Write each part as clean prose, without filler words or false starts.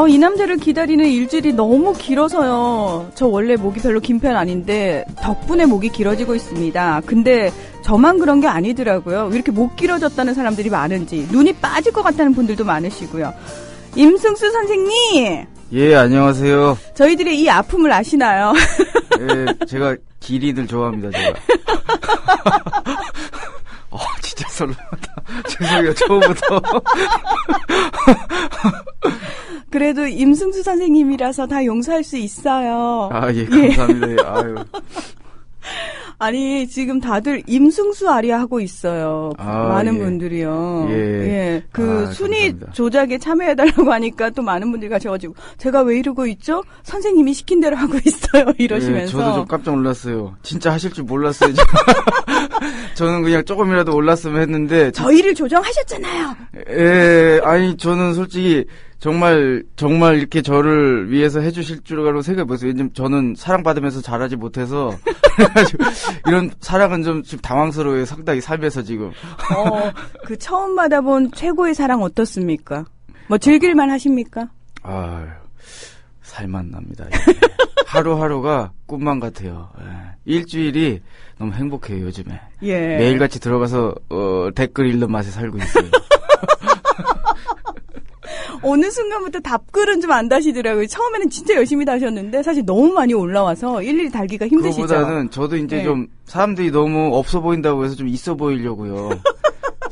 이 남자를 기다리는 일주일이 너무 길어서요. 저 원래 목이 별로 긴 편 아닌데 덕분에 목이 길어지고 있습니다. 근데 저만 그런 게 아니더라고요. 왜 이렇게 목 길어졌다는 사람들이 많은지 눈이 빠질 것 같다는 분들도 많으시고요. 임승수 선생님. 예, 안녕하세요. 저희들의 이 아픔을 아시나요? 예, 제가 기린을 좋아합니다, 제가. 진짜 썰렁하다. 죄송해요, 처음부터. 그래도 임승수 선생님이라서 다 용서할 수 있어요. 예, 감사합니다. 예. 아유. 아니, 지금 다들 임승수 아리아 하고 있어요. 많은 예. 분들이요. 예. 순위 감사합니다. 조작에 참여해달라고 하니까 또 많은 분들이 가셔가지고, 제가 왜 이러고 있죠? 선생님이 시킨 대로 하고 있어요. 이러시면서. 예, 저도 좀 깜짝 놀랐어요. 진짜 하실 줄 몰랐어요. 저는 그냥 조금이라도 올랐으면 했는데. 저희를 조정하셨잖아요. 예, 아니, 저는 솔직히, 정말 이렇게 저를 위해서 해주실 줄 알고 생각해보세요. 왜냐면 저는 사랑받으면서 잘하지 못해서. 그래가지고 이런 사랑은 좀 지금 당황스러워요. 상당히 삶에서 지금. 그 처음 받아본 최고의 사랑 어떻습니까? 뭐 즐길만 하십니까? 살만 납니다. 예. 하루하루가 꿈만 같아요. 예. 일주일이 너무 행복해요, 요즘에. 예. 매일같이 들어가서, 댓글 읽는 맛에 살고 있어요. 어느 순간부터 답글은 좀 안 다시더라고요. 처음에는 진짜 열심히 다셨는데 사실 너무 많이 올라와서 일일이 달기가 힘드시죠? 그거보다는 저도 이제 좀 사람들이 너무 없어 보인다고 해서 좀 있어 보이려고요.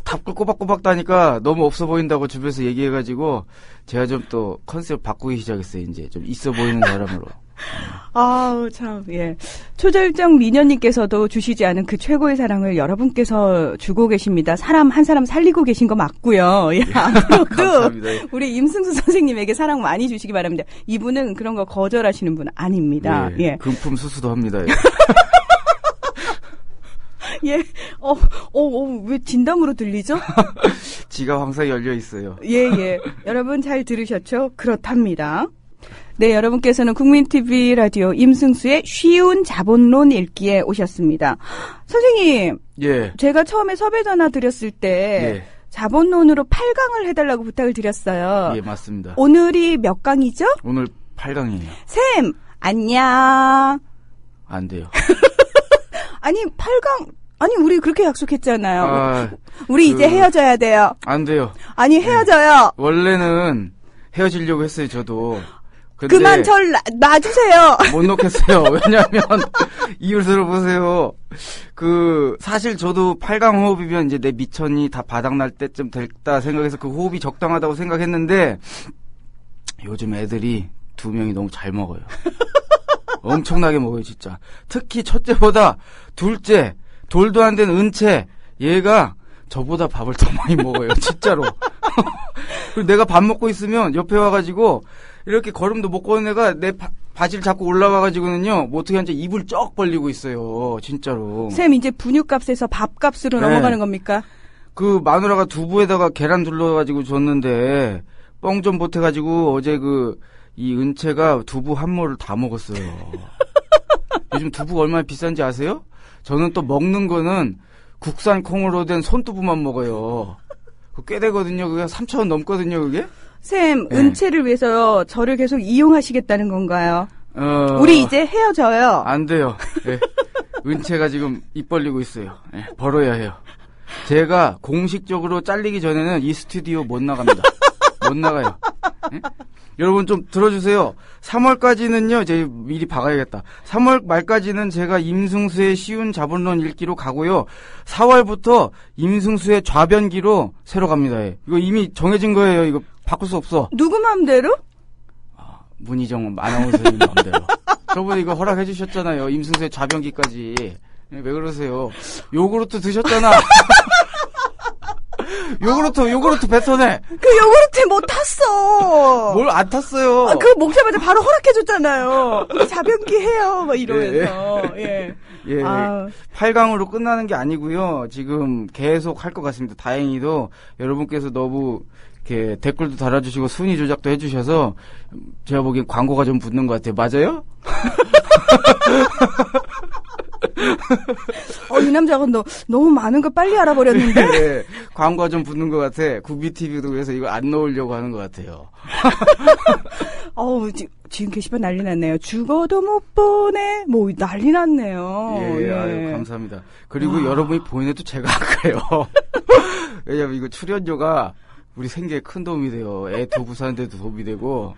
답글 꼬박꼬박 다니까 너무 없어 보인다고 주변에서 얘기해가지고 제가 좀 또 컨셉 바꾸기 시작했어요. 이제 좀 있어 보이는 사람으로. 참, 예. 초절정 미녀님께서도 주시지 않은 그 최고의 사랑을 여러분께서 주고 계십니다. 사람 한 사람 살리고 계신 거 맞고요. 예, 앞으로도 감사합니다. 우리 임승수 선생님에게 사랑 많이 주시기 바랍니다. 이분은 그런 거 거절하시는 분 아닙니다. 예. 금품 수수도 합니다. 예. 왜 진담으로 들리죠? 지가 항상 열려 있어요. 예. 여러분 잘 들으셨죠? 그렇답니다. 네, 여러분께서는 국민TV 라디오 임승수의 쉬운 자본론 읽기에 오셨습니다. 선생님. 예. 제가 처음에 섭외 전화 드렸을 때 자본론으로 8강을 해달라고 부탁을 드렸어요. 예, 맞습니다. 오늘이 몇 강이죠? 오늘 8강이에요. 쌤, 안녕. 안 돼요. 아니, 8강, 우리 그렇게 약속했잖아요. 우리 이제 헤어져야 돼요. 안 돼요. 아니, 헤어져요. 원래는 헤어지려고 했어요, 저도. 근데 그만 절 놔주세요. 못 놓겠어요. 왜냐면, 이유를 들어보세요. 사실 저도 8강 호흡이면 이제 내 미천이 다 바닥날 때쯤 됐다 생각해서 그 호흡이 적당하다고 생각했는데, 요즘 애들이 2명이 너무 잘 먹어요. 엄청나게 먹어요, 진짜. 특히 첫째보다 둘째, 돌도 안 된 은채, 얘가 저보다 밥을 더 많이 먹어요, 진짜로. 그리고 내가 밥 먹고 있으면 옆에 와가지고, 이렇게 걸음도 못 걷는 애가 내 바지를 잡고 올라와가지고는요, 뭐 어떻게 하는지 입을 쩍 벌리고 있어요, 진짜로. 쌤, 이제 분유값에서 밥값으로 넘어가는 겁니까? 마누라가 두부에다가 계란 둘러가지고 줬는데, 뻥 좀 보태가지고, 어제 이 은채가 두부 한 모를 다 먹었어요. 요즘 두부가 얼마나 비싼지 아세요? 저는 또 먹는 거는 국산 콩으로 된 손두부만 먹어요. 꽤 되거든요. 그게 3,000원 넘거든요, 그게? 쌤, 은채를 위해서 저를 계속 이용하시겠다는 건가요? 우리 이제 헤어져요. 안 돼요. 예. 은채가 지금 입 벌리고 있어요. 예, 벌어야 해요. 제가 공식적으로 잘리기 전에는 이 스튜디오 못 나갑니다. 못 나가요. 예? 여러분 좀 들어주세요. 3월까지는요, 이제 미리 박아야겠다. 3월 말까지는 제가 임승수의 쉬운 자본론 읽기로 가고요. 4월부터 임승수의 좌변기로 새로 갑니다. 이거 이미 정해진 거예요. 이거 바꿀 수 없어. 누구 마음대로? 문희정 아나운서님 마음대로. 저번에 이거 허락해 주셨잖아요. 임승수의 좌변기까지. 왜 그러세요? 요구르트 드셨잖아. 요구르트 뱉어내. 그 요구르트 못 탔어. 뭘 안 탔어요. 그거 먹자마자 바로 허락해줬잖아요. 우리 자변기 해요. 막 이러면서. 예. 8강으로 끝나는 게 아니고요. 지금 계속 할 것 같습니다. 다행히도 여러분께서 너무 이렇게 댓글도 달아주시고 순위 조작도 해주셔서 제가 보기엔 광고가 좀 붙는 것 같아요. 맞아요? 이 남자가 너무 많은 걸 빨리 알아버렸는데? 네. 광고가 좀 붙는 것 같아. 구비TV도 그래서 이거 안 넣으려고 하는 것 같아요. 어우, 지금 게시판 난리 났네요. 죽어도 못 보내. 뭐, 난리 났네요. 예, 아유, 감사합니다. 그리고 여러분이 보이네도 제가 할까요? 왜냐면 이거 출연료가 우리 생계에 큰 도움이 돼요. 애 도구 사는데도 도움이 되고,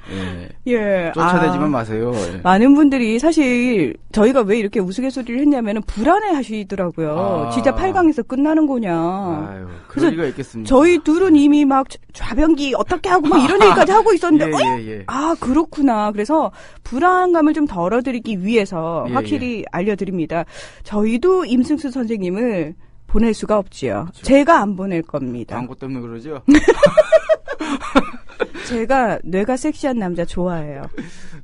예. 쫓아내지만 마세요. 예. 많은 분들이 사실 저희가 왜 이렇게 우스갯소리를 했냐면은 불안해 하시더라고요. 진짜 8강에서 끝나는 거냐. 아유, 그럴 리가 있겠습니까? 저희 둘은 이미 막 좌변기 어떻게 하고 막 이런 얘기까지 하고 있었는데, 예. 아, 그렇구나. 그래서 불안감을 좀 덜어드리기 위해서 확실히 알려드립니다. 저희도 임승수 선생님을 보낼 수가 없지요. 그렇죠. 제가 안 보낼 겁니다. 광고 때문에 그러죠? 제가 뇌가 섹시한 남자 좋아해요.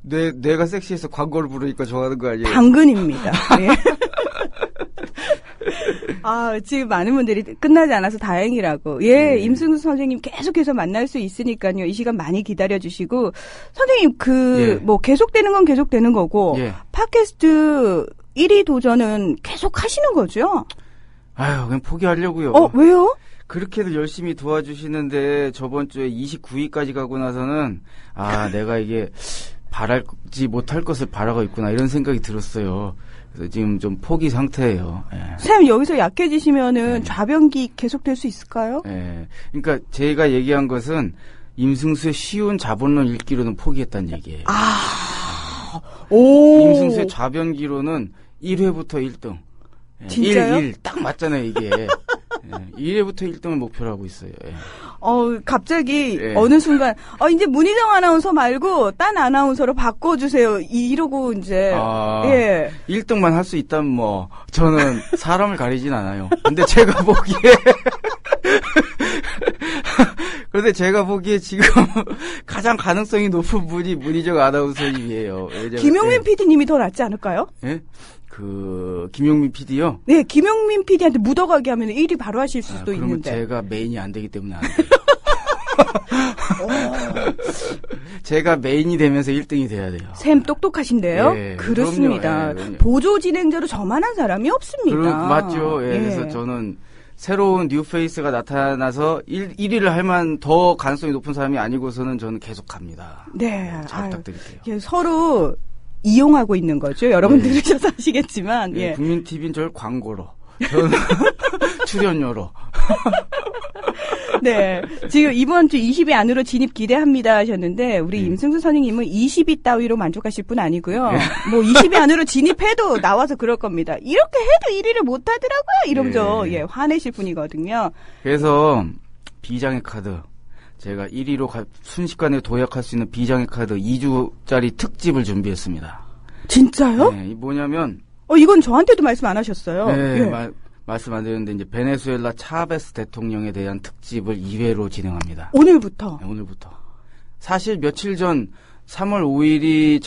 뇌가 섹시해서 광고를 부르니까 좋아하는 거 아니에요? 당근입니다. 예. 아, 지금 많은 분들이 끝나지 않아서 다행이라고. 예, 임승수 선생님 계속해서 만날 수 있으니까요. 이 시간 많이 기다려주시고. 선생님, 뭐, 계속되는 건 계속되는 거고. 팟캐스트 1위 도전은 계속 하시는 거죠? 아유, 그냥 포기하려고요. 왜요? 그렇게도 열심히 도와주시는데 저번 주에 29위까지 가고 나서는 내가 이게 바라지 못할 것을 바라고 있구나 이런 생각이 들었어요. 그래서 지금 좀 포기 상태예요. 예. 선생님 여기서 약해지시면은 좌변기 계속될 수 있을까요? 예. 그러니까 제가 얘기한 것은 임승수의 쉬운 자본론 읽기로는 포기했다는 얘기예요. 임승수의 좌변기로는 1회부터 1등. 진짜요? 1 딱 맞잖아요, 이게. 1회부터 1등을 목표로 하고 있어요. 갑자기 어느 순간 이제 문희정 아나운서 말고 딴 아나운서로 바꿔주세요. 이러고 이제 1등만 할 수 있다면 뭐 저는 사람을 가리진 않아요. 근데 제가 보기에 지금 가장 가능성이 높은 분이 문희정 아나운서님이에요. 김용민 PD님이 더 낫지 않을까요? 예? 김용민 PD요? 네, 김용민 PD한테 묻어가게 하면 1위 바로 하실 수도 그러면 있는데. 제가 메인이 안 되기 때문에 안 돼요. 제가 메인이 되면서 1등이 돼야 돼요. 샘 똑똑하신데요? 예, 그렇습니다. 그럼요. 보조 진행자로 저만한 사람이 없습니다. 맞죠. 그래서 저는 새로운 뉴페이스가 나타나서 1위를 할 만 더 가능성이 높은 사람이 아니고서는 저는 계속 갑니다. 네. 잘 부탁드릴게요. 서로 이용하고 있는 거죠. 여러분 들으셔서 아시겠지만. 국민TV는 저를 광고로, 저는 출연료로. 네. 지금 이번 주 20위 안으로 진입 기대합니다 하셨는데, 우리 임승수 선생님은 20위 따위로 만족하실 분 아니고요. 뭐 20위 안으로 진입해도 나와서 그럴 겁니다. 이렇게 해도 1위를 못 하더라고요. 이러면서 화내실 분이거든요. 그래서 비장의 카드. 제가 1위로 순식간에 도약할 수 있는 비장의 카드 2주짜리 특집을 준비했습니다. 진짜요? 네, 뭐냐면 이건 저한테도 말씀 안 하셨어요. 네, 말씀 안 드렸는데 이제 베네수엘라 차베스 대통령에 대한 특집을 2회로 진행합니다. 오늘부터? 네, 오늘부터. 사실 며칠 전 3월 5일이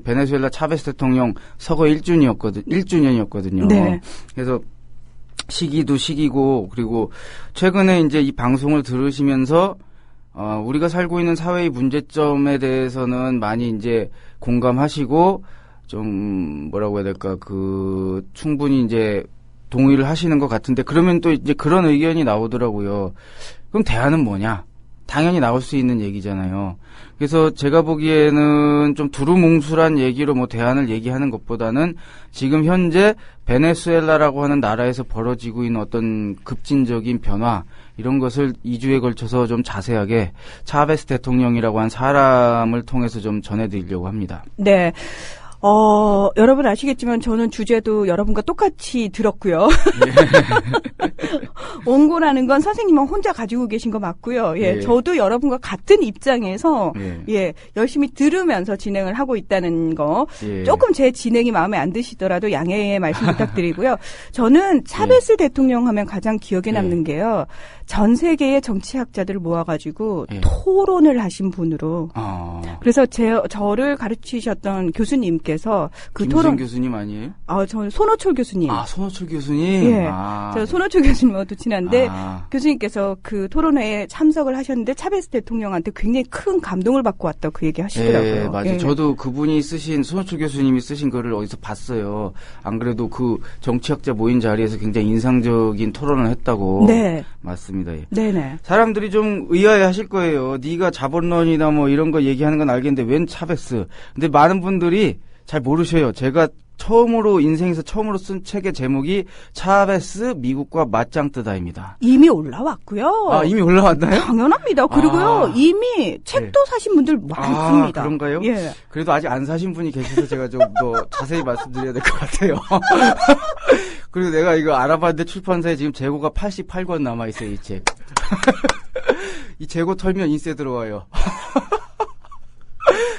베네수엘라 차베스 대통령 서거 1주년이었거든요. 네. 그래서 시기도 시기고, 그리고 최근에 이제 이 방송을 들으시면서 우리가 살고 있는 사회의 문제점에 대해서는 많이 이제 공감하시고, 좀, 뭐라고 해야 될까, 충분히 이제 동의를 하시는 것 같은데, 그러면 또 이제 그런 의견이 나오더라고요. 그럼 대안은 뭐냐? 당연히 나올 수 있는 얘기잖아요. 그래서 제가 보기에는 좀 두루뭉술한 얘기로 뭐 대안을 얘기하는 것보다는 지금 현재 베네수엘라라고 하는 나라에서 벌어지고 있는 어떤 급진적인 변화, 이런 것을 2주에 걸쳐서 좀 자세하게 차베스 대통령이라고 한 사람을 통해서 좀 전해드리려고 합니다. 네. 여러분 아시겠지만 저는 주제도 여러분과 똑같이 들었고요. 원고라는 건 선생님은 혼자 가지고 계신 거 맞고요. 저도 여러분과 같은 입장에서 열심히 들으면서 진행을 하고 있다는 거. 조금 제 진행이 마음에 안 드시더라도 양해의 말씀 부탁드리고요. 저는 차베스 대통령 하면 가장 기억에 남는 게요. 전 세계의 정치학자들을 모아가지고 토론을 하신 분으로. 그래서 저를 가르치셨던 교수님께 교수님께서 그 김수정 토론. 교수님 아니에요? 저는 손호철 교수님. 손호철 교수님? 예. 저 손호철 교수님하고도 친한데, 교수님께서 그 토론회에 참석을 하셨는데, 차베스 대통령한테 굉장히 큰 감동을 받고 왔다고 그 얘기 하시더라고요. 예, 맞아요. 예. 저도 그분이 손호철 교수님이 쓰신 거를 어디서 봤어요. 안 그래도 그 정치학자 모인 자리에서 굉장히 인상적인 토론을 했다고. 네. 맞습니다. 예. 네네. 사람들이 좀 의아해 하실 거예요. 네가 자본론이나 뭐 이런 거 얘기하는 건 알겠는데 웬 차베스. 근데 많은 분들이 잘 모르셔요. 제가 인생에서 처음으로 쓴 책의 제목이 차베스 미국과 맞짱 뜨다입니다. 이미 올라왔고요. 이미 올라왔나요? 당연합니다. 그리고요, 이미 책도 사신 분들 많습니다. 그런가요? 예. 그래도 아직 안 사신 분이 계셔서 제가 좀 더 자세히 말씀드려야 될 것 같아요. 그리고 내가 이거 알아봤는데 출판사에 지금 재고가 88권 남아있어요, 이 책. 이 재고 털면 인세 들어와요.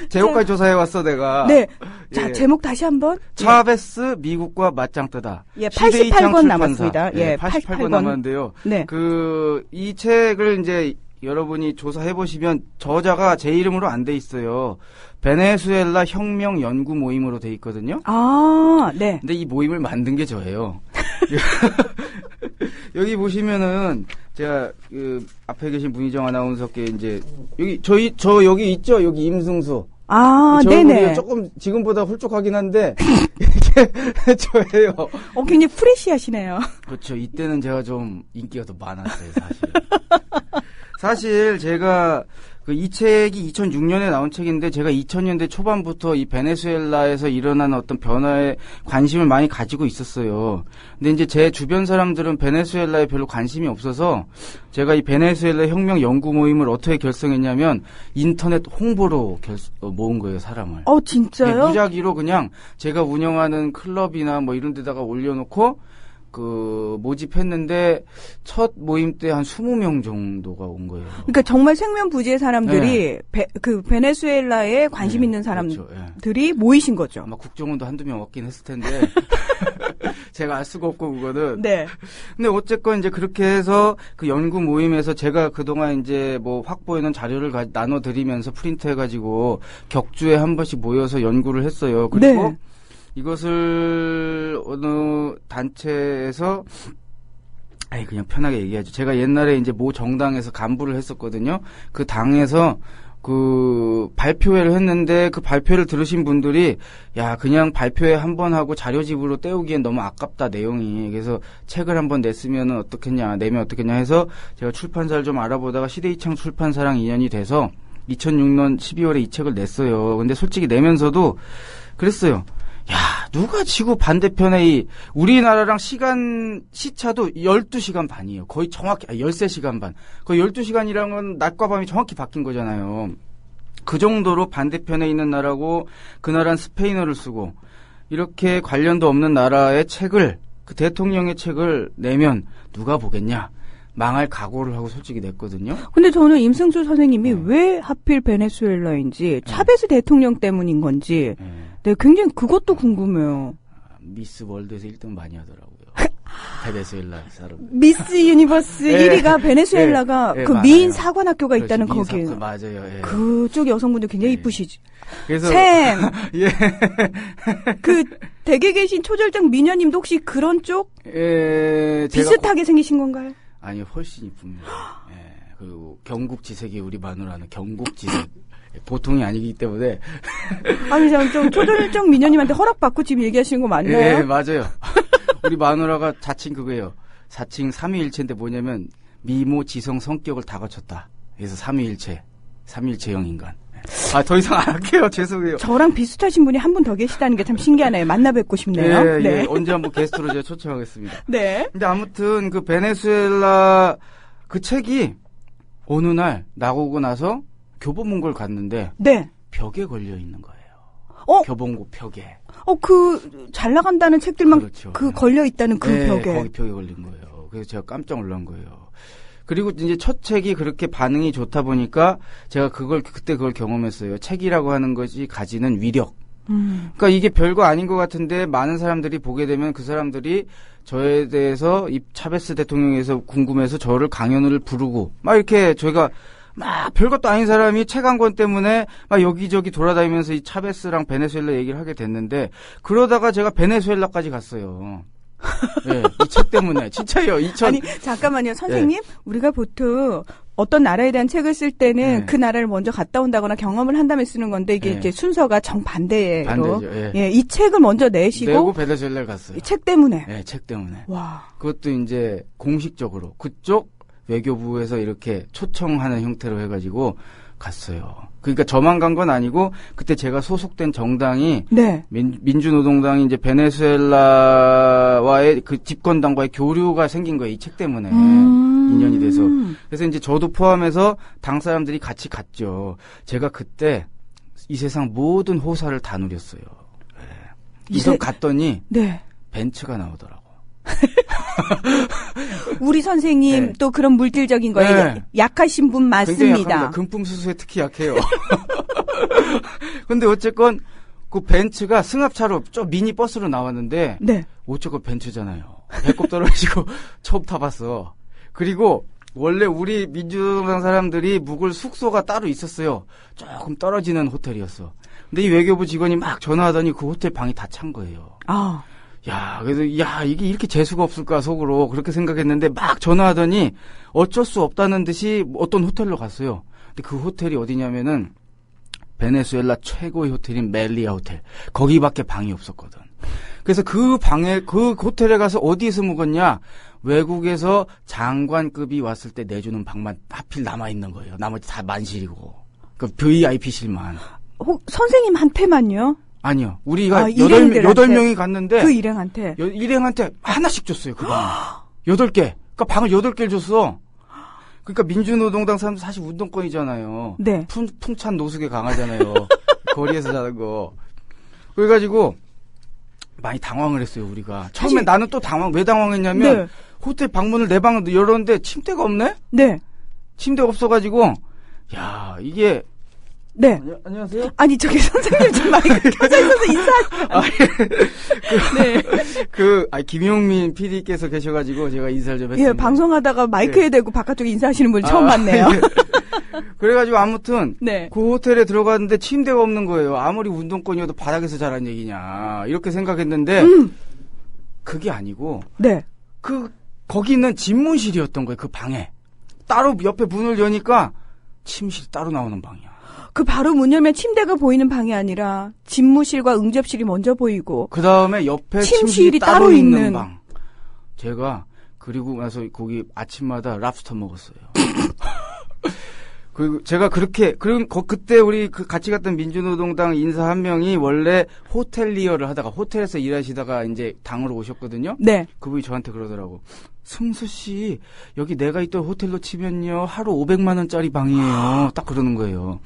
재고까지 조사해왔어, 내가. 네. 자, 제목 다시 한번. 차베스 미국과 맞짱 뜨다. 예, 88권 남았습니다. 예, 88권 남았는데요. 네. 이 책을 이제 여러분이 조사해보시면 저자가 제 이름으로 안 돼 있어요. 베네수엘라 혁명 연구 모임으로 돼 있거든요. 네. 근데 이 모임을 만든 게 저예요. 여기 보시면은 제가 그 앞에 계신 문희정 아나운서께 이제 저 여기 있죠? 여기 임승수. 네네. 조금 지금보다 훌쩍하긴 한데 이게 저예요. 굉장히 프레시하시네요. 그렇죠. 이때는 제가 좀 인기가 더 많았어요, 사실. 사실 제가 이 책이 2006년에 나온 책인데 제가 2000년대 초반부터 이 베네수엘라에서 일어나는 어떤 변화에 관심을 많이 가지고 있었어요. 근데 이제 제 주변 사람들은 베네수엘라에 별로 관심이 없어서 제가 이 베네수엘라 혁명 연구 모임을 어떻게 결성했냐면 인터넷 홍보로 모은 거예요, 사람을. 진짜요? 무작위로 그냥 제가 운영하는 클럽이나 뭐 이런 데다가 올려놓고 모집했는데 첫 모임 때 한 20명 정도가 온 거예요. 그러니까 정말 생면부지의 사람들이 베네수엘라에 관심 있는 사람들이 모이신 거죠. 아마 국정원도 한두 명 왔긴 했을 텐데 제가 알 수가 없고 그거는. 네. 근데 어쨌건 이제 그렇게 해서 그 연구 모임에서 제가 그동안 이제 뭐 확보해놓은 자료를 나눠드리면서 프린트해가지고 격주에 한 번씩 모여서 연구를 했어요. 그리고 이것을 어느 단체에서 그냥 편하게 얘기하죠. 제가 옛날에 이제 모 정당에서 간부를 했었거든요. 그 당에서 그 발표회를 했는데 그 발표를 들으신 분들이 그냥 발표회 한 번 하고 자료집으로 때우기엔 너무 아깝다, 내용이. 그래서 책을 한번 내면 어떻겠냐 해서 제가 출판사를 좀 알아보다가 시대이창 출판사랑 인연이 돼서 2006년 12월에 이 책을 냈어요. 근데 솔직히 내면서도 그랬어요. 누가 지구 반대편에 우리나라랑 시차도 12시간 반이에요. 거의 정확히, 13시간 반. 거의 12시간이라는 건 낮과 밤이 정확히 바뀐 거잖아요. 그 정도로 반대편에 있는 나라고, 그 나라는 스페인어를 쓰고, 이렇게 관련도 없는 나라의 책을, 그 대통령의 책을 내면 누가 보겠냐. 망할 각오를 하고 솔직히 냈거든요. 근데 저는 임승수 선생님이 왜 하필 베네수엘라인지, 차베스 대통령 때문인 건지, 굉장히 그것도 궁금해요. 미스 월드에서 1등 많이 하더라고요. 베네수엘라 사람. 미스 유니버스 1위가 베네수엘라가 그 미인 사관학교가 있다는 거기. 맞아요. 그쪽 여성분들 굉장히 이쁘시지. 그래서 샘. 그 댁에 계신 초절정 미녀님도 혹시 그런 쪽? 비슷하게 생기신 건가요? 아니요, 훨씬 이쁩니다. 그리고 경국지색이 우리 마누라는 경국지색. 보통이 아니기 때문에. 좀 초절정 미녀님한테 허락받고 지금 얘기하시는 거 맞나요? 맞아요. 우리 마누라가 자칭 그거예요. 자칭 삼위일체인데 뭐냐면 미모, 지성, 성격을 다 갖췄다. 그래서 삼위일체형 인간. 더 이상 안 할게요. 죄송해요. 저랑 비슷하신 분이 한 분 더 계시다는 게 참 신기하네요. 만나 뵙고 싶네요. 언제 한번 게스트로 제가 초청하겠습니다. 네. 근데 아무튼 그 베네수엘라 그 책이 어느 날 나오고 나서 교보문고를 갔는데 벽에 걸려 있는 거예요. 교보문고 벽에. 잘 나간다는 책들만 그렇죠. 걸려 있다는 그 벽에. 거기 벽에 걸린 거예요. 그래서 제가 깜짝 놀란 거예요. 그리고 이제 첫 책이 그렇게 반응이 좋다 보니까 제가 그때 그걸 경험했어요. 책이라고 하는 것이 가지는 위력. 그러니까 이게 별거 아닌 것 같은데 많은 사람들이 보게 되면 그 사람들이 저에 대해서 이 차베스 대통령에서 궁금해서 저를 강연을 부르고 막 이렇게 저희가 막 별것도 아닌 사람이 책 한 권 때문에 막 여기저기 돌아다니면서 이 차베스랑 베네수엘라 얘기를 하게 됐는데 그러다가 제가 베네수엘라까지 갔어요. 네, 이 책 때문에 진짜요. 아니 잠깐만요, 선생님. 우리가 보통 어떤 나라에 대한 책을 쓸 때는 그 나라를 먼저 갔다 온다거나 경험을 한 다음에 쓰는 건데 이게 이제 순서가 정반대예요. 반대죠. 예, 이 책을 먼저 내고 베네수엘라를 갔어요. 이 책 때문에. 네, 책 때문에. 와. 그것도 이제 공식적으로 그쪽 외교부에서 이렇게 초청하는 형태로 해가지고 갔어요. 그러니까 저만 간 건 아니고 그때 제가 소속된 정당이 민주노동당이 이제 베네수엘라와의 그 집권당과의 교류가 생긴 거예요. 이 책 때문에 인연이 돼서. 그래서 이제 저도 포함해서 당 사람들이 같이 갔죠. 제가 그때 이 세상 모든 호사를 다 누렸어요. 이서 갔더니 벤츠가 나오더라고. 우리 선생님 또 그런 물질적인 거에 약하신 분 맞습니다. 금품 수수에 특히 약해요. 근데 어쨌건 그 벤츠가 승합차로 좀 미니 버스로 나왔는데 어쨌건 벤츠잖아요. 배꼽 떨어지고 처음 타봤어. 그리고 원래 우리 민주당 사람들이 묵을 숙소가 따로 있었어요. 조금 떨어지는 호텔이었어. 근데 이 외교부 직원이 막 전화하더니 그 호텔 방이 다 찬 거예요. 그래서 이게 이렇게 재수가 없을까 속으로 그렇게 생각했는데 막 전화하더니 어쩔 수 없다는 듯이 어떤 호텔로 갔어요. 근데 그 호텔이 어디냐면은 베네수엘라 최고의 호텔인 멜리아 호텔. 거기밖에 방이 없었거든. 그래서 그 호텔에 가서 어디에서 묵었냐? 외국에서 장관급이 왔을 때 내주는 방만 하필 남아있는 거예요. 나머지 다 만실이고. 그 VIP실만. 선생님한테만요? 아니요. 우리가 8명이 갔는데. 그 일행한테? 일행한테 하나씩 줬어요, 그 방을. 8개. 그러니까 방을 8개를 줬어. 그러니까 민주노동당 사람들 사실 운동권이잖아요. 풍찬 노숙에 강하잖아요. 거리에서 자는 거. 그래가지고, 많이 당황을 했어요, 우리가. 처음에 나는 또 왜 당황했냐면, 호텔 방문을 내 방을 열었는데 침대가 없네? 침대가 없어가지고, 이게, 안녕하세요. 아니, 저기 선생님 좀 마이크 켜져 있어서 김용민 PD께서 계셔가지고 제가 인사를 좀 했습니다. 방송하다가 마이크에 대고 바깥쪽에 인사하시는 분 처음 봤네요. 그래가지고 아무튼, 그 호텔에 들어갔는데 침대가 없는 거예요. 아무리 운동권이어도 바닥에서 자란 얘기냐. 이렇게 생각했는데, 그게 아니고, 거기는 집무실이었던 거예요, 그 방에. 따로 옆에 문을 여니까, 침실이 따로 나오는 방이야. 그 바로 문 열면 침대가 보이는 방이 아니라 집무실과 응접실이 먼저 보이고 그 다음에 옆에 침실이 따로 있는 방. 제가 그리고 나서 거기 아침마다 랍스터 먹었어요. 그리고 제가 그때 우리 같이 갔던 민주노동당 인사 한 명이 원래 호텔리어를 하다가 호텔에서 일하시다가 이제 당으로 오셨거든요. 그분이 저한테 그러더라고. 승수 씨, 여기 내가 있던 호텔로 치면요, 하루 500만 원짜리 방이에요. 딱 그러는 거예요.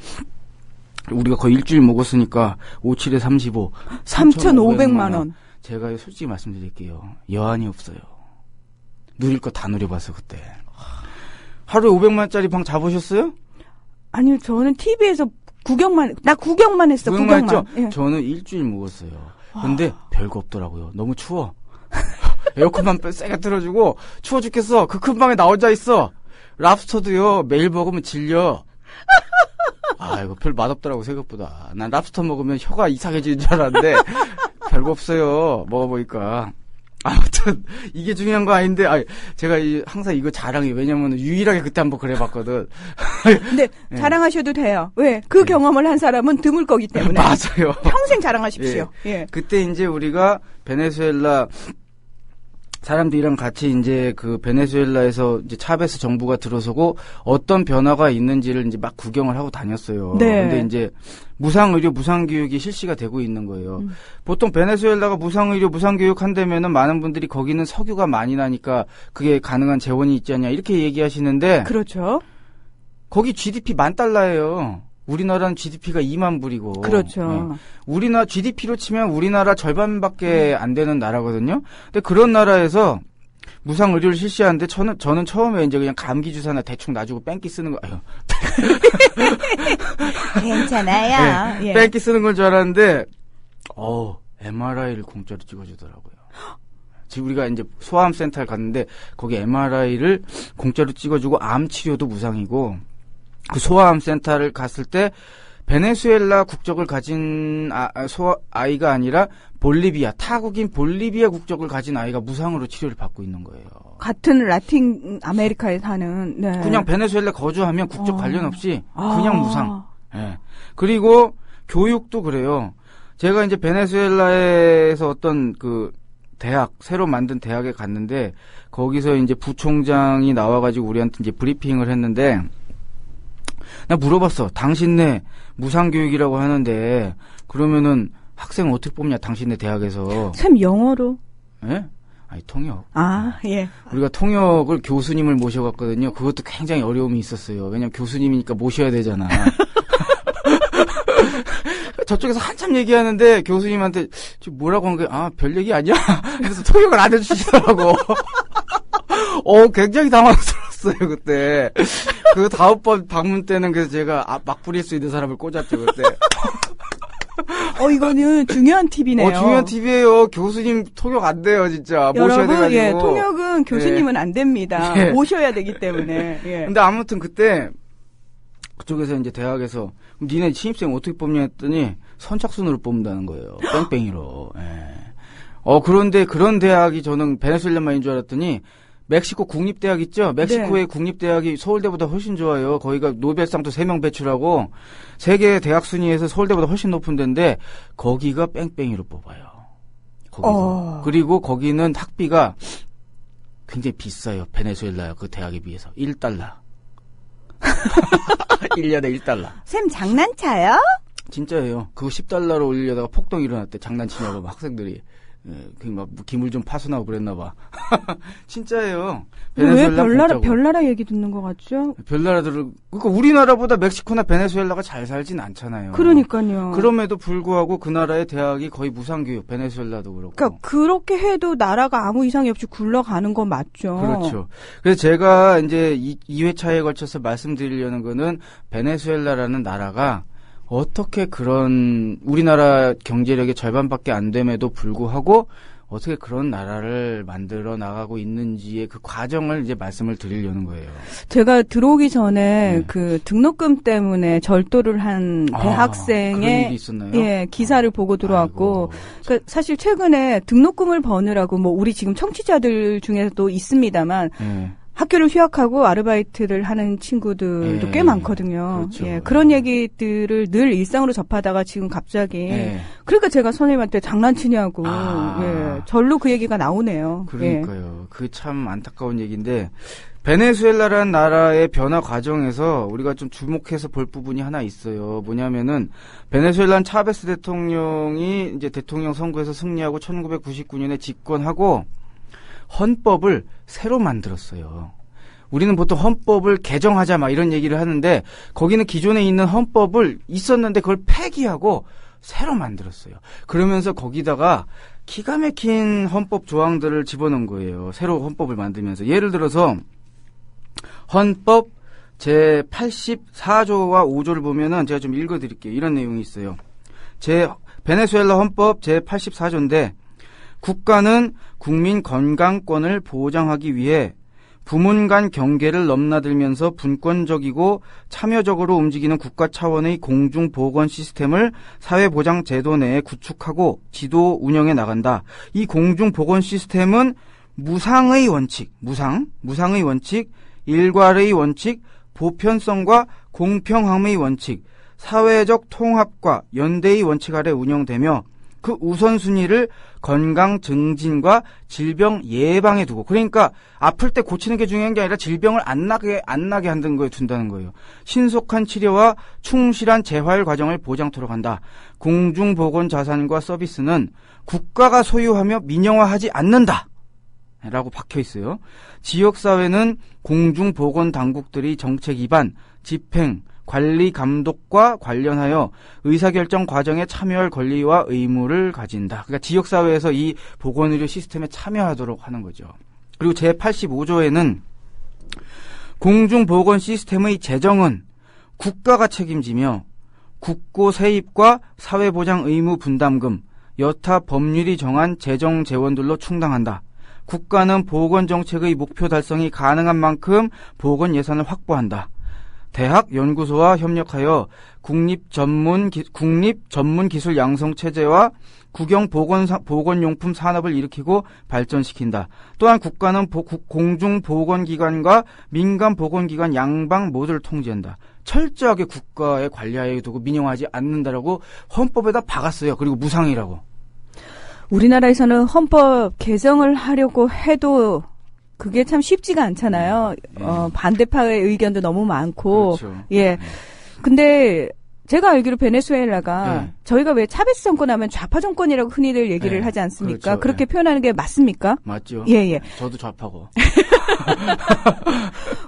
우리가 거의 일주일 먹었으니까 57에 35. 3,500만 원. 제가 솔직히 말씀드릴게요. 여한이 없어요. 누릴 거 다 누려봤어, 그때. 하루에 500만 원짜리 방 잡으셨어요? 아니요, 저는 TV에서 구경만 했어, 구경만. 했죠? 저는 일주일 먹었어요. 근데 별거 없더라고요. 너무 추워. 에어컨만 세게 틀어주고 추워 죽겠어. 그 큰 방에 나 혼자 있어. 랍스터도요, 매일 먹으면 질려. 이거 별 맛없더라고, 생각보다. 난 랍스터 먹으면 혀가 이상해지는 줄 알았는데 별거 없어요, 먹어보니까. 아무튼 이게 중요한 거 아닌데, 제가 항상 이거 자랑해요. 왜냐면 유일하게 그때 한번 그래봤거든. 근데 자랑하셔도 돼요. 왜? 그 경험을 한 사람은 드물 거기 때문에. 맞아요. 평생 자랑하십시오. 그때 이제 우리가 베네수엘라 사람들이랑 같이 이제 그 베네수엘라에서 이제 차베스 정부가 들어서고 어떤 변화가 있는지를 이제 막 구경을 하고 다녔어요. 근데 이제 무상의료, 무상교육이 실시가 되고 있는 거예요. 보통 베네수엘라가 무상의료, 무상교육 한다면은 많은 분들이 거기는 석유가 많이 나니까 그게 가능한 재원이 있지 않냐 이렇게 얘기하시는데. 그렇죠. 거기 GDP $10,000예요. 우리나라는 GDP가 2만 불이고. 그렇죠. 우리나라 GDP로 치면 우리나라 절반밖에 안 되는 나라거든요. 근데 그런 나라에서 무상 의료를 실시하는데 저는 처음에 이제 그냥 감기 주사나 대충 놔주고 뺑기 쓰는 거. 괜찮아요. 뺑기 쓰는 건 줄 알았는데 MRI를 공짜로 찍어주더라고요. 지금 우리가 이제 소아암 센터를 갔는데 거기 MRI를 공짜로 찍어주고 암 치료도 무상이고. 그 소아암 센터를 갔을 때 베네수엘라 국적을 가진 아이가 아니라 볼리비아, 타국인 볼리비아 국적을 가진 아이가 무상으로 치료를 받고 있는 거예요. 같은 라틴 아메리카에 사는, 네. 그냥 베네수엘라 거주하면 국적 관련 없이 그냥 무상. 예. 그리고 교육도 그래요. 제가 이제 베네수엘라에서 어떤 그 대학, 새로 만든 대학에 갔는데 거기서 이제 부총장이 나와가지고 우리한테 이제 브리핑을 했는데 나 물어봤어. 당신네 무상교육이라고 하는데 그러면은 학생 어떻게 뽑냐 당신네 대학에서. 쌤 영어로? 예? 아니 통역. 예. 우리가 통역을 교수님을 모셔갔거든요. 그것도 굉장히 어려움이 있었어요. 왜냐면 교수님이니까 모셔야 되잖아. 저쪽에서 한참 얘기하는데 교수님한테 지금 뭐라고 한 거야? 별 얘기 아니야? 그래서 통역을 안 해주시더라고. 굉장히 당황스러웠어요, 그때. 그 다음번 방문 때는 그래서 제가 막 부릴 수 있는 사람을 꽂았죠, 그때. 이거는 중요한 팁이네요. 중요한 팁이에요. 교수님 통역 안 돼요, 진짜. 모셔야 돼가지고. 예, 통역은 교수님은 안 됩니다. 예. 모셔야 되기 때문에. 예. 근데 아무튼 그때 그쪽에서 이제 대학에서 니네 신입생 어떻게 뽑냐 했더니 선착순으로 뽑는다는 거예요. 뺑뺑이로. 예. 그런데 그런 대학이 저는 베네수엘라만인 줄 알았더니 멕시코 국립대학 있죠? 멕시코의 네. 국립대학이 서울대보다 훨씬 좋아요. 거기가 노벨상도 3명 배출하고 세계 대학 순위에서 서울대보다 훨씬 높은 데인데 거기가 뺑뺑이로 뽑아요. 거기서. 그리고 거기는 학비가 굉장히 비싸요. 베네수엘라 그 대학에 비해서. 1달러. 1년에 1달러. 쌤 장난쳐요? 진짜예요. 그거 10달러로 올리려다가 폭동이 일어났대. 장난치냐고 막 학생들이. 막 기물 좀 파손하고 그랬나 봐. 진짜예요. 왜 별나라 얘기 듣는 것 같죠? 별나라들을 그러니까 우리나라보다 멕시코나 베네수엘라가 잘 살진 않잖아요. 그러니까요. 그럼에도 불구하고 그 나라의 대학이 거의 무상교육. 베네수엘라도 그렇고. 그러니까 그렇게 해도 나라가 아무 이상이 없이 굴러가는 건 맞죠. 그렇죠. 그래서 제가 이제 2회차에 걸쳐서 말씀드리려는 거는 베네수엘라라는 나라가 어떻게 그런 우리나라 경제력의 절반밖에 안 됨에도 불구하고 어떻게 그런 나라를 만들어 나가고 있는지의 그 과정을 이제 말씀을 드리려는 거예요. 제가 들어오기 전에 그 등록금 때문에 절도를 한 대학생의 그런 일이 있었나요? 예, 기사를 보고 들어왔고 그러니까 사실 최근에 등록금을 버느라고 뭐 우리 지금 청취자들 중에서도 있습니다만 학교를 휴학하고 아르바이트를 하는 친구들도 꽤 많거든요. 그렇죠. 예, 그런 얘기들을 늘 일상으로 접하다가 지금 갑자기 그러니까 제가 선생님한테 장난치냐고 예, 절로 그 얘기가 나오네요. 그러니까요. 그 참 안타까운 얘기인데 베네수엘라라는 나라의 변화 과정에서 우리가 좀 주목해서 볼 부분이 하나 있어요. 뭐냐면은 베네수엘라는 차베스 대통령이 이제 대통령 선거에서 승리하고 1999년에 집권하고 헌법을 새로 만들었어요. 우리는 보통 헌법을 개정하자 막 이런 얘기를 하는데 거기는 기존에 있는 헌법을 있었는데 그걸 폐기하고 새로 만들었어요. 그러면서 거기다가 기가 막힌 헌법 조항들을 집어넣은 거예요. 새로 헌법을 만들면서. 예를 들어서 헌법 제84조와 5조를 보면은 제가 좀 읽어드릴게요. 이런 내용이 있어요. 베네수엘라 헌법 제84조인데 국가는 국민 건강권을 보장하기 위해 부문 간 경계를 넘나들면서 분권적이고 참여적으로 움직이는 국가 차원의 공중보건 시스템을 사회보장 제도 내에 구축하고 지도 운영해 나간다. 이 공중보건 시스템은 무상의 원칙, 무상의 원칙, 일괄의 원칙, 보편성과 공평함의 원칙, 사회적 통합과 연대의 원칙 아래 운영되며 그 우선순위를 건강 증진과 질병 예방에 두고 그러니까 아플 때 고치는 게 중요한 게 아니라 질병을 안 나게 한다는 거에 둔다는 거예요. 신속한 치료와 충실한 재활 과정을 보장토록 한다. 공중보건 자산과 서비스는 국가가 소유하며 민영화하지 않는다. 라고 박혀 있어요. 지역사회는 공중보건 당국들이 정책 입안, 집행, 관리 감독과 관련하여 의사결정 과정에 참여할 권리와 의무를 가진다. 그러니까 지역사회에서 이 보건의료 시스템에 참여하도록 하는 거죠. 그리고 제85조에는 공중보건 시스템의 재정은 국가가 책임지며 국고 세입과 사회보장 의무 분담금, 여타 법률이 정한 재정 재원들로 충당한다. 국가는 보건정책의 목표 달성이 가능한 만큼 보건 예산을 확보한다. 대학 연구소와 협력하여 국립 전문 기술 양성 체제와 국영 보건용품 산업을 일으키고 발전시킨다. 또한 국가는 공중 보건기관과 민간 보건기관 양방 모두를 통제한다. 철저하게 국가의 관리하에 두고 민영하지 않는다라고 헌법에다 박았어요. 그리고 무상이라고. 우리나라에서는 헌법 개정을 하려고 해도 그게 참 쉽지가 않잖아요. 반대파의 의견도 너무 많고. 그렇죠. 예. 근데 제가 알기로 베네수엘라가 저희가 왜 차베스 정권 하면 좌파 정권이라고 흔히들 얘기를 하지 않습니까? 그렇죠. 그렇게 표현하는 게 맞습니까? 맞죠. 예. 저도 좌파고.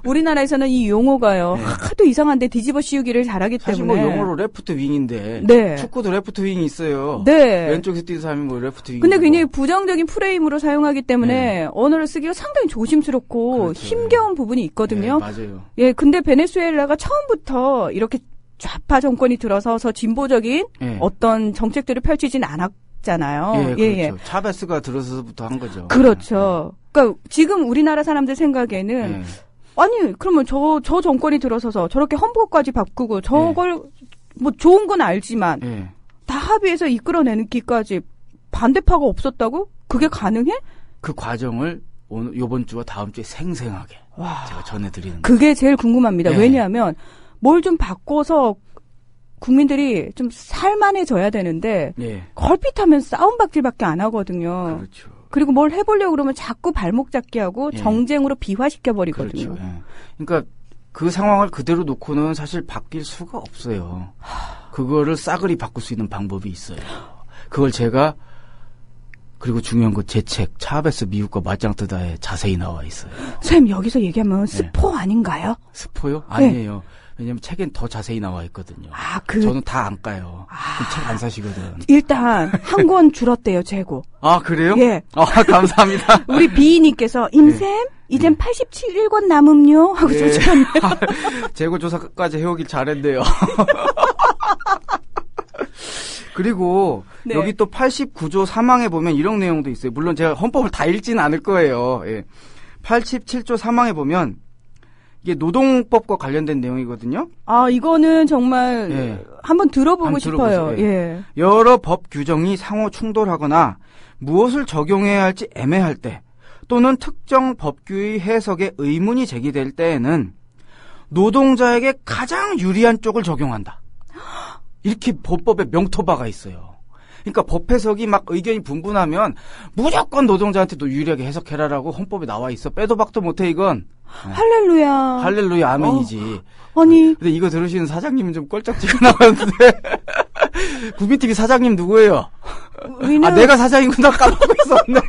우리나라에서는 이 용어가요. 하도 이상한데 뒤집어 씌우기를 잘하기 사실 때문에. 뭐 영어로 레프트 윙인데 네. 축구도 레프트 윙이 있어요. 네. 왼쪽에서 뛰는 사람이 뭐 레프트 윙. 근데 굉장히 부정적인 프레임으로 사용하기 때문에 언어를 쓰기가 상당히 조심스럽고 그렇죠. 힘겨운 부분이 있거든요. 맞아요. 예, 근데 베네수엘라가 처음부터 이렇게 좌파 정권이 들어서서 진보적인 어떤 정책들을 펼치진 않았잖아요. 그렇죠. 차베스가 들어서부터 한 거죠. 그렇죠. 그러니까 지금 우리나라 사람들 생각에는 아니 그러면 저 정권이 들어서서 저렇게 헌법까지 바꾸고 저걸 뭐 좋은 건 알지만 다 합의해서 이끌어내기까지 반대파가 없었다고? 그게 가능해? 그 과정을 요번 주와 다음 주에 생생하게 제가 전해드리는 그게 제일 궁금합니다. 왜냐하면 뭘 좀 바꿔서 국민들이 좀 살만해져야 되는데 걸핏하면 싸움박질밖에 안 하거든요. 그렇죠. 그리고 뭘 해보려고 그러면 자꾸 발목 잡게 하고 정쟁으로 비화시켜버리거든요. 그렇죠. 그러니까 그 상황을 그대로 놓고는 사실 바뀔 수가 없어요. 그거를 싸그리 바꿀 수 있는 방법이 있어요. 그걸 제가 그리고 중요한 건 제 책 차베스 미국과 맞짱뜨다에 자세히 나와 있어요. 선생님 여기서 얘기하면 스포 아닌가요? 스포요? 아니에요. 왜냐면 책엔 더 자세히 나와 있거든요. 저는 다 안 까요. 책 안 사시거든. 일단 한 권 줄었대요, 재고. 아, 그래요? 예. 감사합니다. 우리 비이님께서 임쌤 이젠 87권 남음요 하고 주셨네요. 재고 조사까지 해오길 잘했네요. 그리고 여기 또 89조 3항에 보면 이런 내용도 있어요. 물론 제가 헌법을 다 읽지는 않을 거예요. 87조 3항에 보면 이게 노동법과 관련된 내용이거든요. 이거는 정말 한번 들어보고 싶어요. 여러 법 규정이 상호 충돌하거나 무엇을 적용해야 할지 애매할 때 또는 특정 법규의 해석에 의문이 제기될 때에는 노동자에게 가장 유리한 쪽을 적용한다. 이렇게 법법에 명토바가 있어요. 그러니까 법 해석이 막 의견이 분분하면 무조건 노동자한테도 유리하게 해석해라라고 헌법에 나와 있어. 빼도 박도 못해 이건. 할렐루야. 할렐루야 아멘이지. 아니. 근데 이거 들으시는 사장님은 좀 껄쩍지가 나왔는데 구미TV 사장님 누구예요? 내가 사장이구나 까먹고 있었네.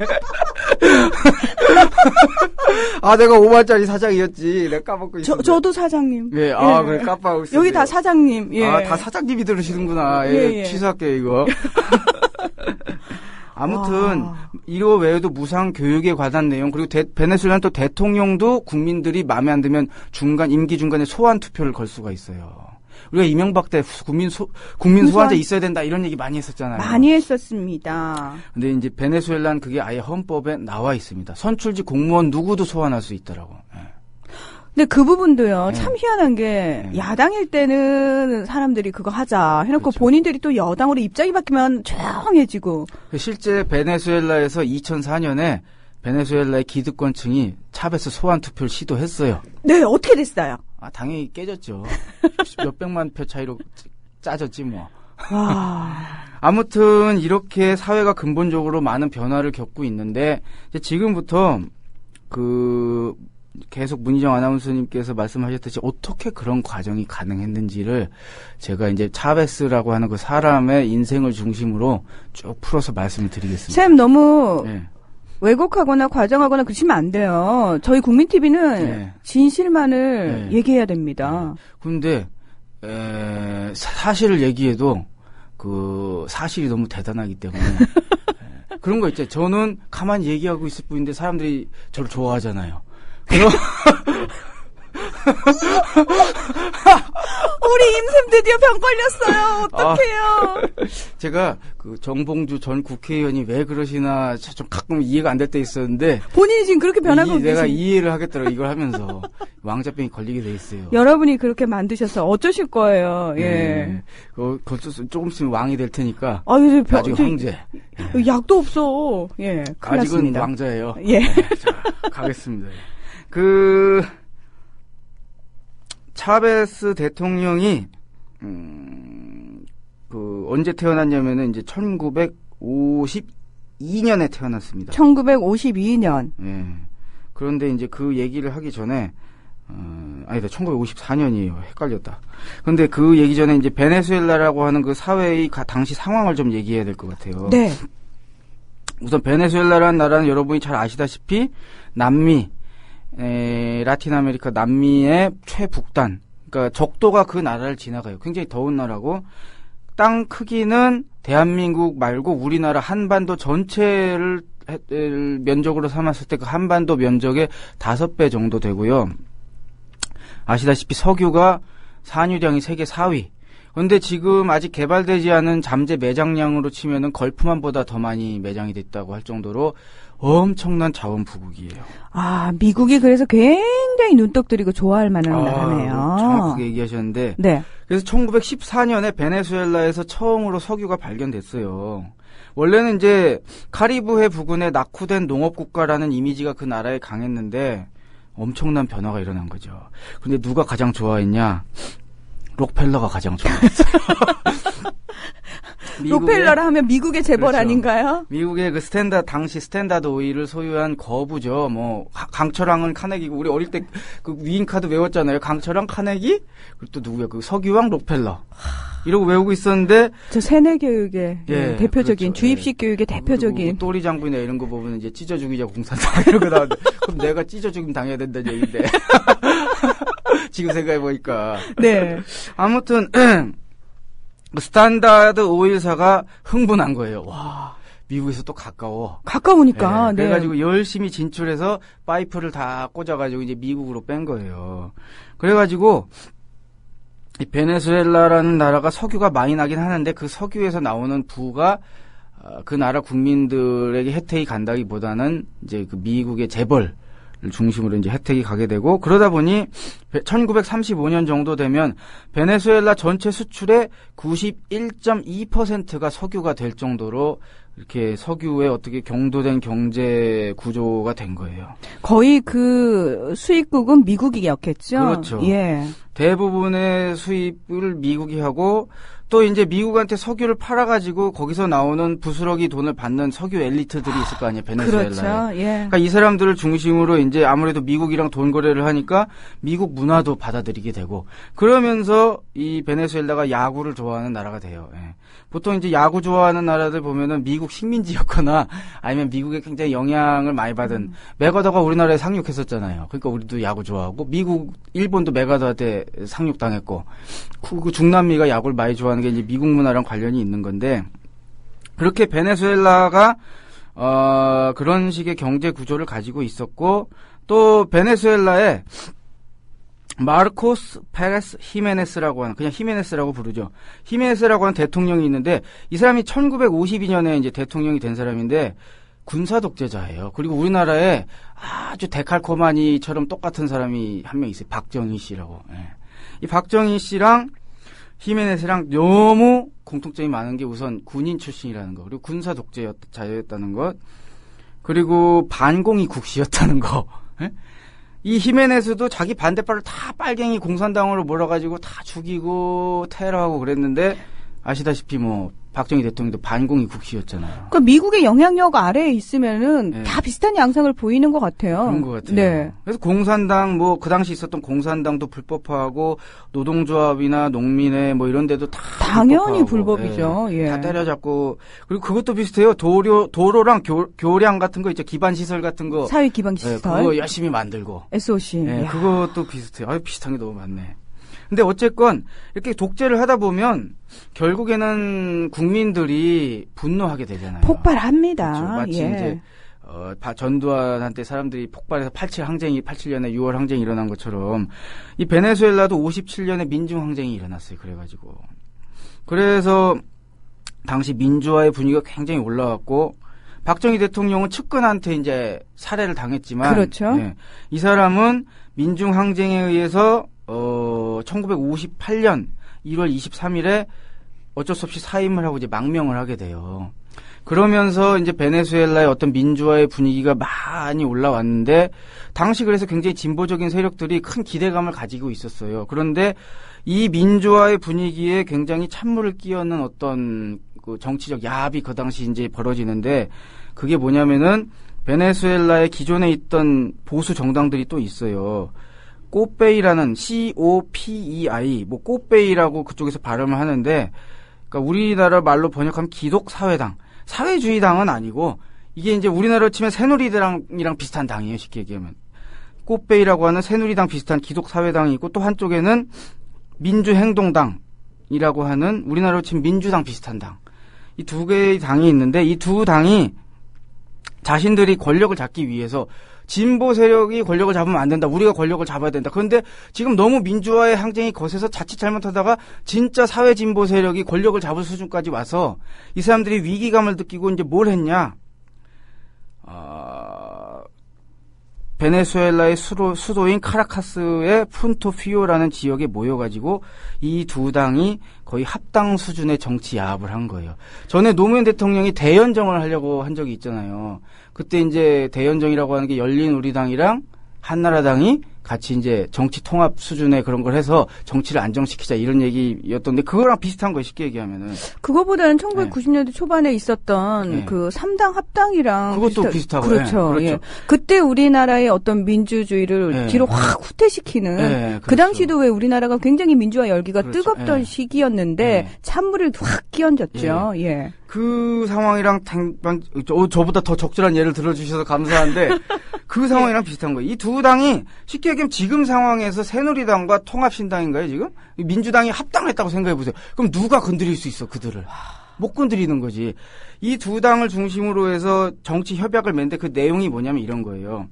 내가 5만짜리 사장이었지. 내가 까먹고 있었네. 저도 사장님. 그래 깜빡하고 있었네. 여기 다 사장님. 다 사장님이 들으시는구나. 취소할게요 이거. 아무튼 이거 외에도 무상 교육에 관한 내용 그리고 베네수엘라는 또 대통령도 국민들이 마음에 안 들면 임기 중간에 소환 투표를 걸 수가 있어요. 우리가 이명박 때 국민 소환제 있어야 된다 이런 얘기 많이 했었잖아요. 많이 했었습니다. 근데 이제 베네수엘라는 그게 아예 헌법에 나와 있습니다. 선출직 공무원 누구도 소환할 수 있더라고. 근데 그 부분도요, 참 희한한 게, 야당일 때는 사람들이 그거 하자 해놓고 그렇죠. 본인들이 또 여당으로 입장이 바뀌면 조용해지고. 실제 베네수엘라에서 2004년에 베네수엘라의 기득권층이 차베스 소환 투표를 시도했어요. 네, 어떻게 됐어요? 당연히 깨졌죠. 몇백만 표 차이로 짜졌지 뭐. 아무튼 이렇게 사회가 근본적으로 많은 변화를 겪고 있는데 이제 지금부터 계속 문희정 아나운서님께서 말씀하셨듯이 어떻게 그런 과정이 가능했는지를 제가 이제 차베스라고 하는 그 사람의 인생을 중심으로 쭉 풀어서 말씀을 드리겠습니다. 쌤 너무 왜곡하거나 과장하거나 그러시면 안 돼요. 저희 국민TV는 진실만을 얘기해야 됩니다. 그런데 사실을 얘기해도 그 사실이 너무 대단하기 때문에 그런 거 있죠. 저는 가만히 얘기하고 있을 뿐인데 사람들이 저를 좋아하잖아요. 우리 임쌤 드디어 병 걸렸어요. 어떡해요. 제가 그 정봉주 전 국회의원이 왜 그러시나 좀 가끔 이해가 안 될 때 있었는데 본인이 지금 그렇게 변하고 내가 이해를 하겠더라고 이걸 하면서 왕자병이 걸리게 돼 있어요. 여러분이 그렇게 만드셔서 어쩌실 거예요. 예. 네. 조금 있으면 왕이 될 테니까. 나중에 황제. 약도 없어. 예. 큰일 아직은 났습니다. 왕자예요. 예. 네, 자, 가겠습니다. 차베스 대통령이 언제 태어났냐면은 이제 1952년에 태어났습니다. 1952년. 예. 그런데 이제 그 얘기를 하기 전에 아니다. 1954년이에요. 헷갈렸다. 근데 그 얘기 전에 이제 베네수엘라라고 하는 그 사회의 당시 상황을 좀 얘기해야 될 것 같아요. 네. 우선 베네수엘라라는 나라는 여러분이 잘 아시다시피 남미 라틴 아메리카 남미의 최북단, 그러니까 적도가 그 나라를 지나가요. 굉장히 더운 나라고 땅 크기는 대한민국 말고 우리나라 한반도 전체를 면적으로 삼았을 때 그 한반도 면적의 5배 정도 되고요. 아시다시피 석유가 산유량이 세계 4위. 근데 지금 아직 개발되지 않은 잠재 매장량으로 치면은 걸프만보다 더 많이 매장이 됐다고 할 정도로 엄청난 자원 부국이에요. 미국이 그래서 굉장히 눈독 들이고 좋아할 만한 나라네요. 정확하게 얘기하셨는데. 네. 그래서 1914년에 베네수엘라에서 처음으로 석유가 발견됐어요. 원래는 이제 카리브해 부근에 낙후된 농업국가라는 이미지가 그 나라에 강했는데 엄청난 변화가 일어난 거죠. 근데 누가 가장 좋아했냐? 록펠러가 가장 좋아했어요. 록펠러라 하면 미국의 재벌 그렇죠. 아닌가요? 미국의 당시 스탠다드 오일을 소유한 거부죠. 강철왕은 카네기고, 우리 어릴 때 그 위인카드 외웠잖아요. 강철왕, 카네기, 그리고 또 누구야? 그 석유왕, 록펠러. 이러고 외우고 있었는데. 저 세뇌 교육의 대표적인, 그렇죠. 주입식 교육의 대표적인. 또리 장군이나 이런 거 보면 이제 찢어 죽이자 공산당 이런 거 나오는데. 그럼 내가 찢어 죽임 당해야 된다는 얘기인데. 지금 생각해보니까. 네. 아무튼, 스탠다드 오일사가 흥분한 거예요. 와, 미국에서 또 가까워. 가까우니까. 네. 그래가지고 열심히 진출해서 파이프를 다 꽂아가지고 이제 미국으로 뺀 거예요. 그래가지고 이 베네수엘라라는 나라가 석유가 많이 나긴 하는데 그 석유에서 나오는 부가 그 나라 국민들에게 혜택이 간다기보다는 이제 그 미국의 재벌 중심으로 이제 혜택이 가게 되고, 그러다 보니 1935년 정도 되면 베네수엘라 전체 수출의 91.2%가 석유가 될 정도로 이렇게 석유에 어떻게 경도된 경제 구조가 된 거예요. 거의 그 수입국은 미국이었겠죠? 그렇죠. 예. 대부분의 수입을 미국이 하고, 또 이제 미국한테 석유를 팔아가지고 거기서 나오는 부스러기 돈을 받는 석유 엘리트들이 있을 거 아니에요, 베네수엘라에. 그렇죠. 예. 그러니까 이 사람들을 중심으로 이제 아무래도 미국이랑 돈 거래를 하니까 미국 문화도 받아들이게 되고, 그러면서 이 베네수엘라가 야구를 좋아하는 나라가 돼요. 예. 보통 이제 야구 좋아하는 나라들 보면은 미국 식민지였거나 아니면 미국에 굉장히 영향을 많이 받은, 메가더가 우리나라에 상륙했었잖아요. 그러니까 우리도 야구 좋아하고, 일본도 메가더한테 상륙당했고, 그 중남미가 야구를 많이 좋아하는 게 이제 미국 문화랑 관련이 있는 건데, 그렇게 베네수엘라가 그런 식의 경제 구조를 가지고 있었고, 또 베네수엘라에 마르코스 페레스 히메네스라고 하는, 그냥 히메네스라고 부르죠. 히메네스라고 하는 대통령이 있는데, 이 사람이 1952년에 이제 대통령이 된 사람인데 군사 독재자예요. 그리고 우리나라에 아주 데칼코마니처럼 똑같은 사람이 한 명 있어요. 박정희 씨라고. 예. 이 박정희 씨랑 히메네스랑 너무 공통점이 많은 게 우선 군인 출신이라는 거, 그리고 군사 독재자였다는 것, 그리고 반공이 국시였다는 거. 예? 이 히메네스도 자기 반대파를 다 빨갱이 공산당으로 몰아가지고 다 죽이고 테러하고 그랬는데, 아시다시피 박정희 대통령도 반공이 국시였잖아요. 그러니까 미국의 영향력 아래에 있으면은 네. 다 비슷한 양상을 보이는 것 같아요. 그런 것 같아요. 네. 그래서 공산당 그 당시 있었던 공산당도 불법화하고, 노동조합이나 농민회 이런 데도 다 당연히 불법화하고, 불법이죠. 예. 다 때려잡고, 그리고 그것도 비슷해요. 도로랑 교량 같은 거 있죠. 기반 시설 같은 거. 사회 기반 시설. 그거 열심히 만들고. SOC. 네, 그것도 비슷해요. 비슷한 게 너무 많네. 근데 어쨌건 이렇게 독재를 하다 보면 결국에는 국민들이 분노하게 되잖아요. 폭발합니다. 그렇죠. 마치 예. 이제 전두환한테 사람들이 폭발해서 87년에 6월 항쟁이 일어난 것처럼 이 베네수엘라도 57년에 민중 항쟁이 일어났어요. 그래서 당시 민주화의 분위기가 굉장히 올라왔고 박정희 대통령은 측근한테 이제 살해를 당했지만 그렇죠. 예, 이 사람은 민중 항쟁에 의해서 1958년 1월 23일에 어쩔 수 없이 사임을 하고 이제 망명을 하게 돼요. 그러면서 이제 베네수엘라의 어떤 민주화의 분위기가 많이 올라왔는데 당시 그래서 굉장히 진보적인 세력들이 큰 기대감을 가지고 있었어요. 그런데 이 민주화의 분위기에 굉장히 찬물을 끼얹는 어떤 그 정치적 야합이 그 당시 이제 벌어지는데 그게 뭐냐면은 베네수엘라의 기존에 있던 보수 정당들이 또 있어요. 꼬페이라는 COPEI, 뭐 꼬페이라고 그쪽에서 발음을 하는데, 그러니까 우리나라 말로 번역하면 기독사회당, 사회주의당은 아니고 이게 이제 우리나라로 치면 새누리당이랑 비슷한 당이에요. 쉽게 얘기하면 꼬페이라고 하는 새누리당 비슷한 기독사회당이 있고 또 한쪽에는 민주행동당이라고 하는 우리나라로 치면 민주당 비슷한 당. 이 두 개의 당이 있는데 이 두 당이 자신들이 권력을 잡기 위해서 진보 세력이 권력을 잡으면 안 된다. 우리가 권력을 잡아야 된다. 그런데 지금 너무 민주화의 항쟁이 거세서 자칫 잘못하다가 진짜 사회 진보 세력이 권력을 잡을 수준까지 와서 이 사람들이 위기감을 느끼고 이제 뭘 했냐? 베네수엘라의 수도인 카라카스의 푼토피오라는 지역에 모여가지고 이 두 당이 거의 합당 수준의 정치 야합을 한 거예요. 전에 노무현 대통령이 대연정을 하려고 한 적이 있잖아요. 그때 이제 대연정이라고 하는 게 열린우리당이랑 한나라당이 같이 이제 정치 통합 수준의 그런 걸 해서 정치를 안정시키자 이런 얘기였던데 그거랑 비슷한 거예요. 쉽게 얘기하면은. 그거보다는 1990년대 초반에 있었던 그 3당 합당이랑 그것도 비슷하고. 그렇죠. 그렇죠. 예. 그때 우리나라의 어떤 민주주의를 뒤로 확 후퇴시키는 그렇죠. 그 당시도 왜 우리나라가 굉장히 민주화 열기가 그렇죠. 뜨겁던 시기였는데 찬물을 확 끼얹었죠. 예. 그 상황이랑 저보다 더 적절한 예를 들어주셔서 감사한데 그 상황이랑 비슷한 거예요. 이 두 당이 쉽게 얘기하면 지금 상황에서 새누리당과 통합신당인가요 지금? 민주당이 합당했다고 생각해보세요. 그럼 누가 건드릴 수 있어 그들을? 못 건드리는 거지. 이 두 당을 중심으로 해서 정치 협약을 맺는데 그 내용이 뭐냐면 이런 거예요.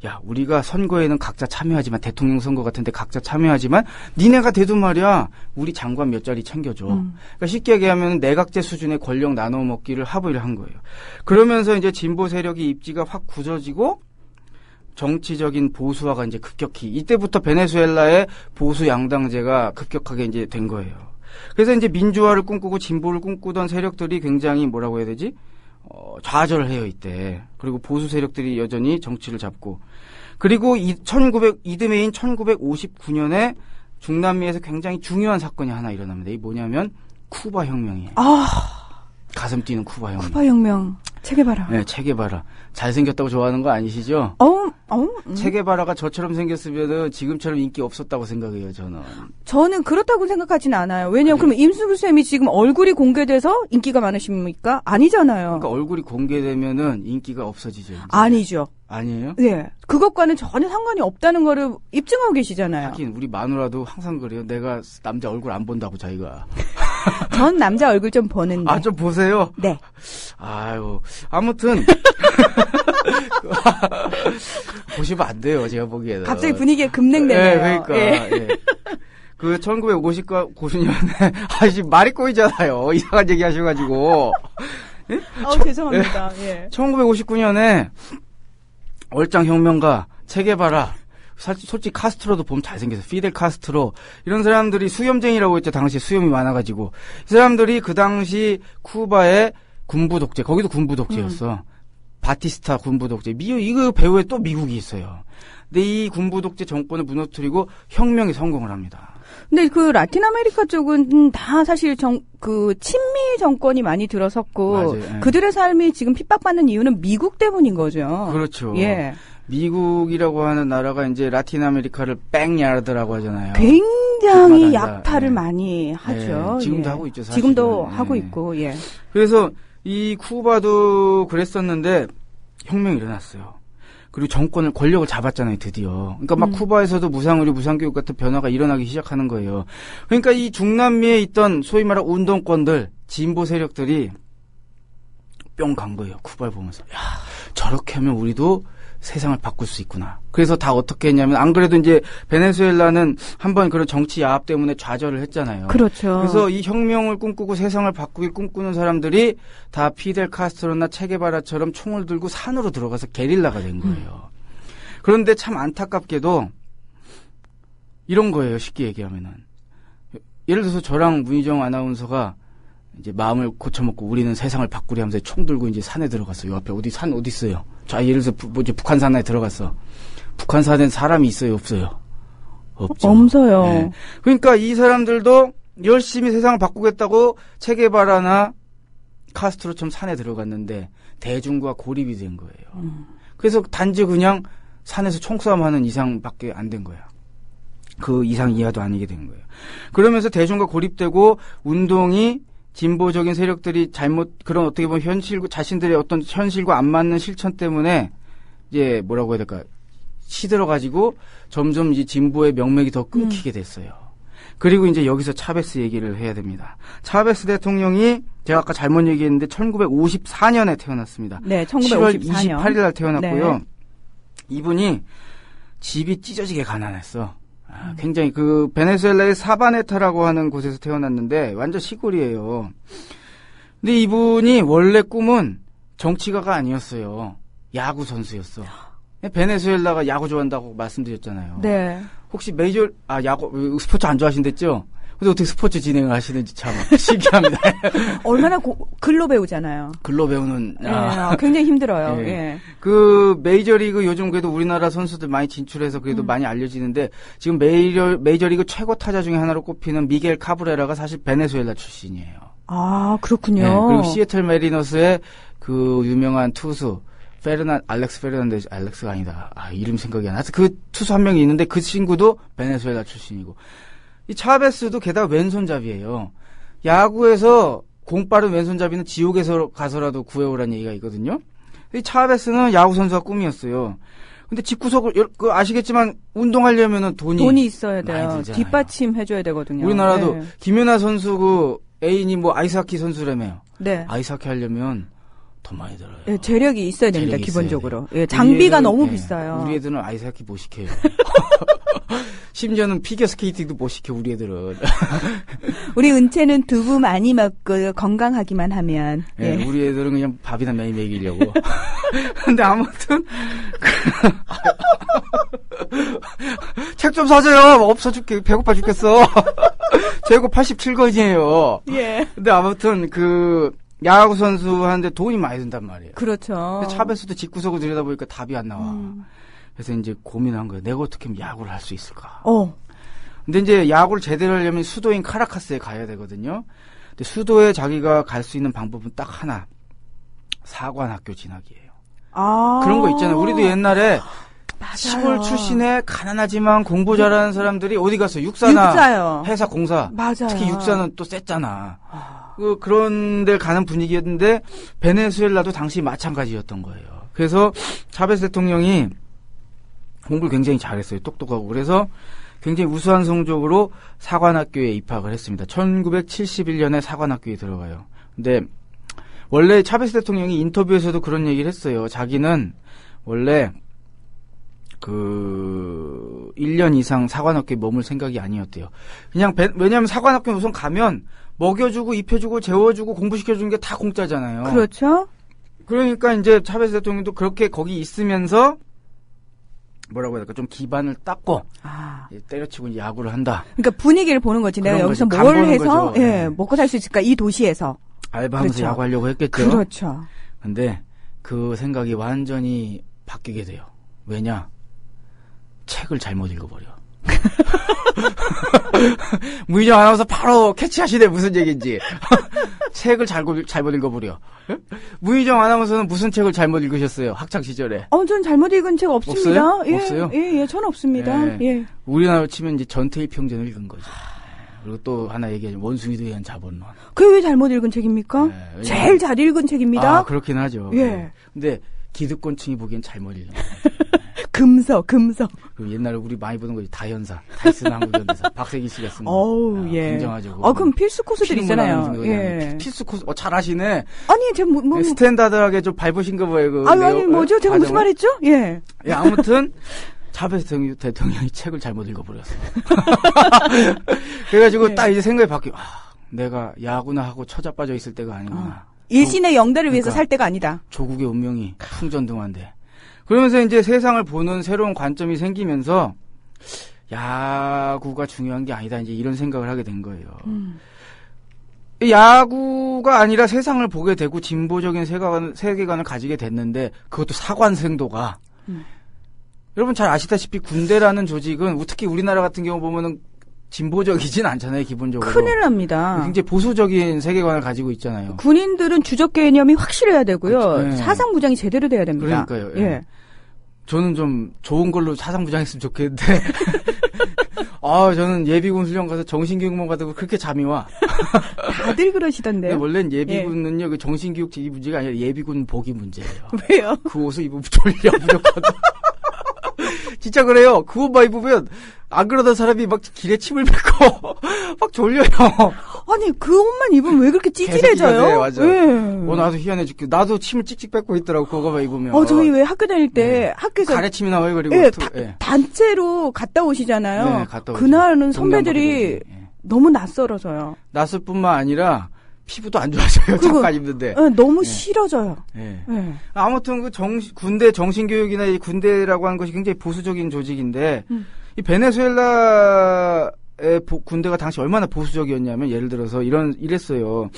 야, 우리가 선거에는 각자 참여하지만 대통령 선거 같은데 각자 참여하지만 니네가 돼도 말이야 우리 장관 몇 자리 챙겨줘. 그러니까 쉽게 얘기하면 내각제 수준의 권력 나눠 먹기를 합의를 한 거예요. 그러면서 이제 진보 세력의 입지가 확 굳어지고 정치적인 보수화가 이제 급격히 이때부터 베네수엘라의 보수 양당제가 급격하게 이제 된 거예요. 그래서 이제 민주화를 꿈꾸고 진보를 꿈꾸던 세력들이 굉장히 뭐라고 해야 되지? 좌절을 해요, 이때. 그리고 보수 세력들이 여전히 정치를 잡고. 그리고 이듬해인 1959년에 중남미에서 굉장히 중요한 사건이 하나 일어납니다. 이게 뭐냐면 쿠바 혁명이에요. 가슴 뛰는 쿠바 혁명. 쿠바 혁명. 체게바라. 네, 체게바라. 잘생겼다고 좋아하는 거 아니시죠? 체게바라가 저처럼 생겼으면은 지금처럼 인기 없었다고 생각해요, 저는. 저는 그렇다고 생각하지는 않아요. 왜냐면 그러면 임수부 쌤이 지금 얼굴이 공개돼서 인기가 많으십니까? 아니잖아요. 그러니까 얼굴이 공개되면은 인기가 없어지죠. 이제. 아니죠. 아니에요? 네. 그것과는 전혀 상관이 없다는 거를 입증하고 계시잖아요. 하긴 우리 마누라도 항상 그래요. 내가 남자 얼굴 안 본다고 자기가. 전 남자 얼굴 좀 보는데. 아, 좀 보세요? 네. 아유, 아무튼. 보시면 안 돼요, 제가 보기에는. 갑자기 분위기가 급냉되네요. 네, 그러니까. 예. 그 1959년에 아씨 말이 꼬이잖아요. 이상한 얘기 하셔가지고. 예? 죄송합니다. 예. 1959년에 얼짱혁명가 체게바라 솔직히 카스트로도 보면 잘생겼어요. 피델 카스트로 이런 사람들이 수염쟁이라고 했죠. 당시 수염이 많아가지고 이 사람들이 그 당시 쿠바의 군부 독재 거기도 군부 독재였어. 바티스타 군부 독재. 이거 배후에 또 미국이 있어요. 근데 이 군부 독재 정권을 무너뜨리고 혁명에 성공을 합니다. 근데 그 라틴 아메리카 쪽은 다 사실 친미 정권이 많이 들어섰고 맞아요. 그들의 삶이 지금 핍박받는 이유는 미국 때문인 거죠. 그렇죠. 예. 미국이라고 하는 나라가 이제 라틴 아메리카를 백야르드라고 하잖아요. 굉장히 약탈을 많이 하죠. 예. 지금도 하고 있죠. 사실은. 지금도 하고 있고. 예. 그래서 이 쿠바도 그랬었는데 혁명이 일어났어요. 그리고 정권을 권력을 잡았잖아요, 드디어. 그러니까 막 쿠바에서도 무상의료, 무상교육 같은 변화가 일어나기 시작하는 거예요. 그러니까 이 중남미에 있던 소위 말하는 운동권들, 진보 세력들이 뿅 간 거예요. 쿠바를 보면서. 야, 저렇게 하면 우리도 세상을 바꿀 수 있구나. 그래서 다 어떻게 했냐면, 안 그래도 이제 베네수엘라는 한번 그런 정치 야합 때문에 좌절을 했잖아요. 그렇죠. 그래서 이 혁명을 꿈꾸고 세상을 바꾸길 꿈꾸는 사람들이 다 피델 카스트로나 체게바라처럼 총을 들고 산으로 들어가서 게릴라가 된 거예요. 그런데 참 안타깝게도 이런 거예요. 쉽게 얘기하면은. 예를 들어서 저랑 문희정 아나운서가 이제 마음을 고쳐먹고 우리는 세상을 바꾸려 하면서 총 들고 이제 산에 들어갔어요. 요 앞에 산 어디 있어요? 자, 예를 들어서 북한산에 들어갔어. 북한산엔 사람이 있어요? 없어요? 없죠. 없어요. 네. 그러니까 이 사람들도 열심히 세상을 바꾸겠다고 체게바라나 카스트로처럼 산에 들어갔는데 대중과 고립이 된 거예요. 그래서 단지 그냥 산에서 총싸움하는 이상밖에 안 된 거야. 그 이상 이하도 아니게 된 거예요. 그러면서 대중과 고립되고 운동이 진보적인 세력들이 그런 어떻게 보면 자신들의 어떤 현실과 안 맞는 실천 때문에 이제 뭐라고 해야 될까, 시들어가지고 점점 이제 진보의 명맥이 더 끊기게 됐어요. 그리고 이제 여기서 차베스 얘기를 해야 됩니다. 차베스 대통령이 제가 아까 잘못 얘기했는데 1954년에 태어났습니다. 네, 1954년. 10월 28일 날 태어났고요. 네. 이분이 집이 찢어지게 가난했어. 굉장히 그 베네수엘라의 사바네타라고 하는 곳에서 태어났는데 완전 시골이에요. 근데 이분이 원래 꿈은 정치가가 아니었어요. 야구 선수였어. 베네수엘라가 야구 좋아한다고 말씀드렸잖아요. 네. 혹시 야구 스포츠 안 좋아하신댔죠? 근데 어떻게 스포츠 진행을 하시는지 참 신기합니다. 얼마나 글로 배우잖아요. 글로 배우는. 굉장히 힘들어요. 예. 예. 그 메이저리그 요즘 그래도 우리나라 선수들 많이 진출해서 그래도 많이 알려지는데 지금 메이저리그 최고 타자 중에 하나로 꼽히는 미겔 카브레라가 사실 베네수엘라 출신이에요. 아, 그렇군요. 네, 그리고 시애틀 메리너스의 그 유명한 투수 알렉스 페르난데즈, 알렉스가 아니다. 이름 생각이 안 나. 그 투수 한 명이 있는데 그 친구도 베네수엘라 출신이고. 이 차베스도 게다가 왼손잡이에요. 야구에서 공 빠른 왼손잡이는 지옥에서 가서라도 구해오라는 얘기가 있거든요. 이 차베스는 야구 선수가 꿈이었어요. 근데 집구석을 아시겠지만 운동하려면은 돈이 있어야 돼요. 뒷받침 해줘야 되거든요. 우리나라도 네. 김연아 선수 그 애인이 뭐 아이스하키 선수라며요. 네. 아이스하키 하려면 더 많이 들어요. 네, 재력이 있어야 됩니다. 재력이 기본적으로. 예, 장비가 너무 비싸요. 우리 애들은 아이스하키 못 시켜요. 심지어는 피겨스케이팅도 못 시켜 우리 애들은. 우리 은채는 두부 많이 먹고 건강하기만 하면. 예. 우리 애들은 그냥 밥이나 매일 먹이려고. 근데 아무튼 책 좀 사줘요. 없어 죽게 배고파 죽겠어. 재고 87권이에요. 예. 근데 아무튼 그 야구 선수한테 돈이 많이 든단 말이에요. 그렇죠. 근데 차베스도 집구석을 들여다보니까 답이 안 나와. 그래서 이제 고민한 거예요. 내가 어떻게 하면 야구를 할 수 있을까? 근데 이제 야구를 제대로 하려면 수도인 카라카스에 가야 되거든요. 근데 수도에 자기가 갈 수 있는 방법은 딱 하나. 사관학교 진학이에요. 그런 거 있잖아요. 우리도 옛날에 맞아요. 시골 출신의 가난하지만 공부 잘하는 사람들이 어디 갔어? 육사나 회사 공사. 맞아요. 특히 육사는 또 셌잖아. 그런 데 가는 분위기였는데 베네수엘라도 당시 마찬가지였던 거예요. 그래서 차베스 대통령이 공부를 굉장히 잘했어요. 똑똑하고. 그래서 굉장히 우수한 성적으로 사관학교에 입학을 했습니다. 1971년에 사관학교에 들어가요. 근데 원래 차베스 대통령이 인터뷰에서도 그런 얘기를 했어요. 자기는 원래 1년 이상 사관학교에 머물 생각이 아니었대요. 왜냐면 사관학교는 우선 가면 먹여주고 입혀주고 재워주고 공부시켜주는 게 다 공짜잖아요. 그렇죠. 그러니까 이제 차베스 대통령도 그렇게 거기 있으면서 뭐라고 해야 될까, 좀 기반을 닦고 때려치고 야구를 한다. 그러니까 분위기를 보는 거지. 내가 여기서 뭘 해서 먹고 살 수 있을까, 이 도시에서. 알바하면서 그렇죠. 야구하려고 했겠죠. 그렇죠. 근데 그 생각이 완전히 바뀌게 돼요. 왜냐? 책을 잘못 읽어버려. 무희정 아나운서 바로 캐치하시네, 무슨 얘기인지. 책을 잘못 읽어버려. 무희정 아나운서는 무슨 책을 잘못 읽으셨어요? 학창 시절에? 전 잘못 읽은 책 없습니다. 없어요? 없어요? 예, 전 없습니다. 예. 우리나라로 치면 이제 전태일평전을 읽은 거죠. 그리고 또 하나 얘기하자면 원숭이에 대한 자본론. 그게 왜 잘못 읽은 책입니까? 제일 잘 읽은 책입니다. 그렇긴 하죠. 예. 근데 기득권층이 보기엔 잘못 읽은 거예요. 금서. 그 옛날에 우리 많이 보는 거지. 다현사, 다이슨 한국전대사, 박세기 씨가 쓴 거. 어우, 예. 굉장하죠. 그럼 필수 코스들 있잖아요. 예. 필수 코스, 잘 아시네. 아니, 제가 스탠다드하게 좀 밟으신 거 뭐예요, 아니, 뭐죠? 제가 무슨 말 했죠? 예. 예, 아무튼, 차베스 대통령이 책을 잘못 읽어버렸어. 그래가지고 딱 이제 생각이 바뀌고, 내가 야구나 하고 처자빠져 있을 때가 아니구나. 일신의 영달을 위해서 살 때가 아니다. 조국의 운명이 풍전등화인데. 그러면서 이제 세상을 보는 새로운 관점이 생기면서 야구가 중요한 게 아니다. 이제 이런 생각을 하게 된 거예요. 야구가 아니라 세상을 보게 되고 진보적인 세계관을 가지게 됐는데 그것도 사관생도가 여러분 잘 아시다시피 군대라는 조직은 특히 우리나라 같은 경우 보면은 진보적이진 않잖아요, 기본적으로. 큰일 납니다. 굉장히 보수적인 세계관을 가지고 있잖아요. 군인들은 주적 개념이 확실해야 되고요. 그렇죠. 네. 사상부장이 제대로 돼야 됩니다. 그러니까요. 예. 저는 좀 좋은 걸로 사상부장했으면 좋겠는데. 저는 예비군 훈련 가서 정신교육만 받고 그렇게 잠이 와. 다들 그러시던데요. 원래는 예비군은요, 그 정신교육직이 문제가 아니라 예비군 복이 문제예요. 왜요? 그 옷을 입으면 졸려, 무조건. 진짜 그래요. 그 옷만 입으면 안 그러던 사람이 막 길에 침을 뱉고 막 졸려요. 아니 그 옷만 입으면 왜 그렇게 찌질해져요? 네, 맞아. 예. 나도 희한해 죽게. 나도 침을 찍찍 뱉고 있더라고. 그거만 입으면. 저희 왜 학교 다닐 때 학교에서 가래침이 나와요. 그리고 단체로 갔다 오시잖아요. 네, 갔다 오죠. 그날은 선배들이 너무 낯설어져요. 낯설 뿐만 아니라 피부도 안 좋아져요. 잠깐 입는데. 너무 싫어져요. 네. 아무튼 그 군대 정신교육이나 이 군대라고 하는 것이 굉장히 보수적인 조직인데 이 베네수엘라의 군대가 당시 얼마나 보수적이었냐면 예를 들어서 이랬어요.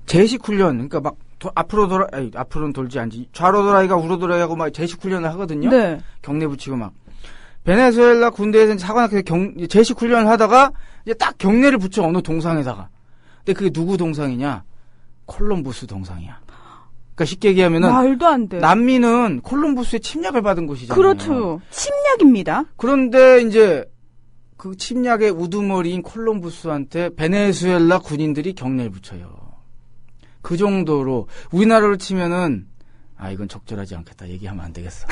제식 훈련. 그러니까 막 앞으로는 돌지 않지. 좌로 돌아이가 우로 돌아이하고 막 제식 훈련을 하거든요. 네. 경례 붙이고 막. 베네수엘라 군대에서 사관학교에서 제식 훈련을 하다가 이제 딱 경례를 붙여 어느 동상에다가. 근데 그게 누구 동상이냐? 콜럼부스 동상이야. 그러니까 쉽게 얘기하면은 말도 안 돼. 남미는 콜럼부스의 침략을 받은 곳이잖아요. 그렇죠. 침략입니다. 그런데 이제 그 침략의 우두머리인 콜럼부스한테 베네수엘라 군인들이 경례를 붙여요. 그 정도로 우리나라로 치면은 이건 적절하지 않겠다. 얘기하면 안 되겠어.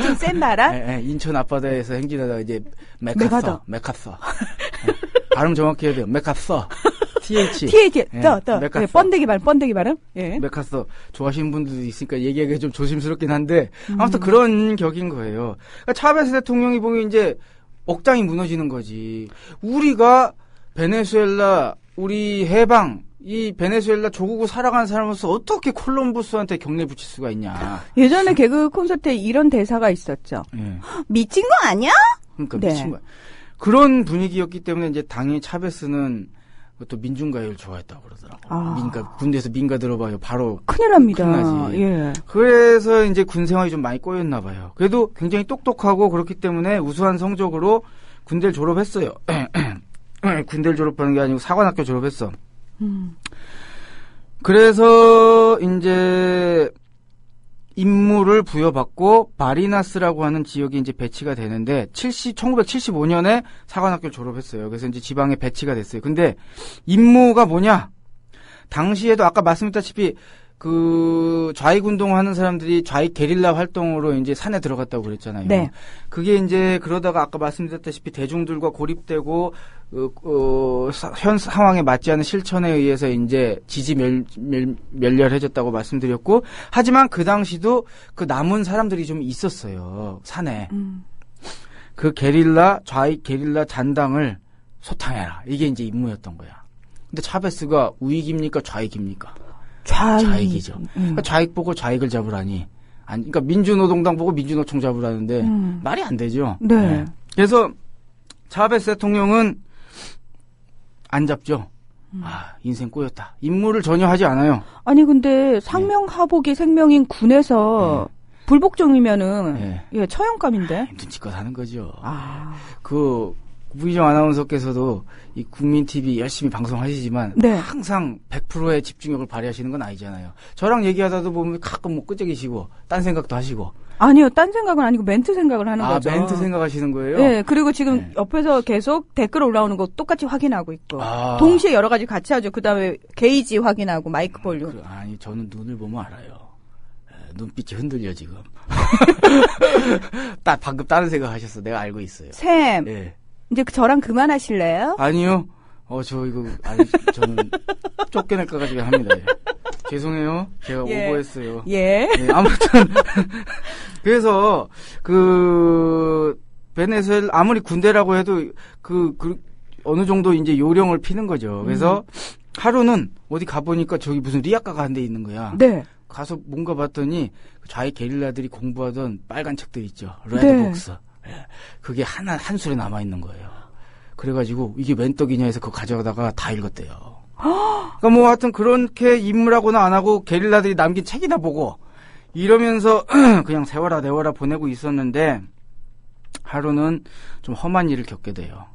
좀 센 나라? 네, 인천 앞바다에서 행진하다가 이제 메카서. 발음 정확히 해야 돼요. 메카서. TH. 번데기 발음. 예. 메카서. 좋아하시는 분들도 있으니까 얘기하기가 좀 조심스럽긴 한데, 아무튼 그런 격인 거예요. 그러니까 차베스 대통령이 보면 이제 억장이 무너지는 거지. 우리가 베네수엘라, 우리 해방, 이 베네수엘라 조국을 살아가는 사람으로서 어떻게 콜럼부스한테 경례 붙일 수가 있냐. 예전에 개그 콘서트에 이런 대사가 있었죠. 예. 미친 거 아니야? 그러니까 미친 거야. 그런 분위기였기 때문에 이제 당연히 차베스는 또 민중가요를 좋아했다고 그러더라고. 군대에서 민가 들어봐요. 바로 큰일 납니다. 큰일 나지. 예. 그래서 이제 군 생활이 좀 많이 꼬였나 봐요. 그래도 굉장히 똑똑하고 그렇기 때문에 우수한 성적으로 군대를 졸업했어요. 군대를 졸업하는 게 아니고 사관학교 졸업했어. 그래서 이제 임무를 부여받고 바리나스라고 하는 지역에 이제 배치가 되는데 1975년에 사관학교를 졸업했어요. 그래서 이제 지방에 배치가 됐어요. 근데 임무가 뭐냐? 당시에도 아까 말씀드렸다시피 그 좌익 운동하는 사람들이 좌익 게릴라 활동으로 이제 산에 들어갔다고 그랬잖아요. 네. 그게 이제 그러다가 아까 말씀드렸다시피 대중들과 고립되고 현 상황에 맞지 않은 실천에 의해서 이제 지지 멸렬해졌다고 말씀드렸고, 하지만 그 당시도 그 남은 사람들이 좀 있었어요, 산에. 그 좌익 게릴라 잔당을 소탕해라. 이게 이제 임무였던 거야. 근데 차베스가 우익입니까 좌익입니까? 좌익이죠. 그러니까 좌익 보고 좌익을 잡으라니. 그러니까 민주노동당 보고 민주노총 잡으라는데 말이 안 되죠. 네. 그래서 차베스 대통령은 안 잡죠. 인생 꼬였다. 임무를 전혀 하지 않아요. 아니 근데 상명하복이 생명인 군에서 불복종이면은 처형감인데. 눈치껏 하는 거죠. 그 무희정 아나운서께서도 이 국민 TV 열심히 방송하시지만 항상 100%의 집중력을 발휘하시는 건 아니잖아요. 저랑 얘기하다도 보면 가끔 뭐 끄적이시고 딴 생각도 하시고. 아니요, 딴 생각은 아니고 멘트 생각을 하는 거죠. 멘트 생각하시는 거예요? 네, 그리고 지금 옆에서 계속 댓글 올라오는 거 똑같이 확인하고 있고 동시에 여러 가지 같이 하죠. 그다음에 게이지 확인하고 마이크 볼륨. 저는 눈을 보면 알아요. 눈빛이 흔들려 지금. 방금 다른 생각 하셨어. 내가 알고 있어요. 샘. 예. 이제 저랑 그만하실래요? 아니요. 저 이거 아니 저는 쫓겨낼까 가지고 합니다. 예. 죄송해요. 제가 예. 오버했어요. 예. 네, 아무튼 그래서 베네수엘라 아무리 군대라고 해도 그 어느 정도 이제 요령을 피는 거죠. 그래서 하루는 어디 가보니까 저기 무슨 리아카가 한 대 있는 거야. 네. 가서 뭔가 봤더니 좌익 게릴라들이 공부하던 빨간 책들 있죠. 네. 레드복스. 예. 그게 한 술에 남아 있는 거예요. 그래가지고 이게 웬 떡이냐 해서 그거 가져가다가 다 읽었대요. 그러니까 뭐 하여튼 그렇게 인물하고는 안 하고 게릴라들이 남긴 책이나 보고 이러면서 그냥 세워라 내워라 보내고 있었는데 하루는 좀 험한 일을 겪게 돼요.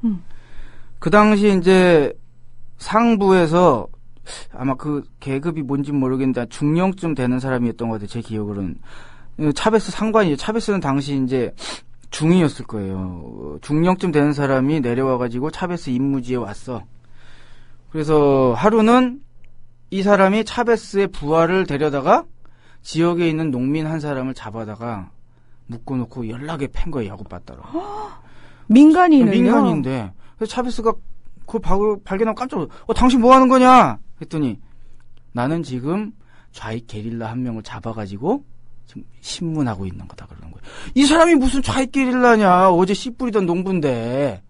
그 당시 이제 상부에서 아마 그 계급이 뭔지 모르겠는데 중령쯤 되는 사람이었던 것 같아요. 제 기억으로는. 차베스 상관이에요. 차베스는 당시 이제 중이었을 거예요. 중령쯤 되는 사람이 내려와가지고 차베스 임무지에 왔어. 그래서 하루는 이 사람이 차베스의 부하를 데려다가 지역에 있는 농민 한 사람을 잡아다가 묶어놓고 연락에 팬 거예요. 야구빠따로. 민간인은요? 민간인데. 그래서 차베스가 그걸 발견하고 깜짝 놀랐어. 당신 뭐 하는 거냐? 했더니 나는 지금 좌익 게릴라 한 명을 잡아가지고 지금 신문하고 있는 거다 그러는 거예요. 이 사람이 무슨 좌익 게릴라냐? 어제 씨 뿌리던 농부인데.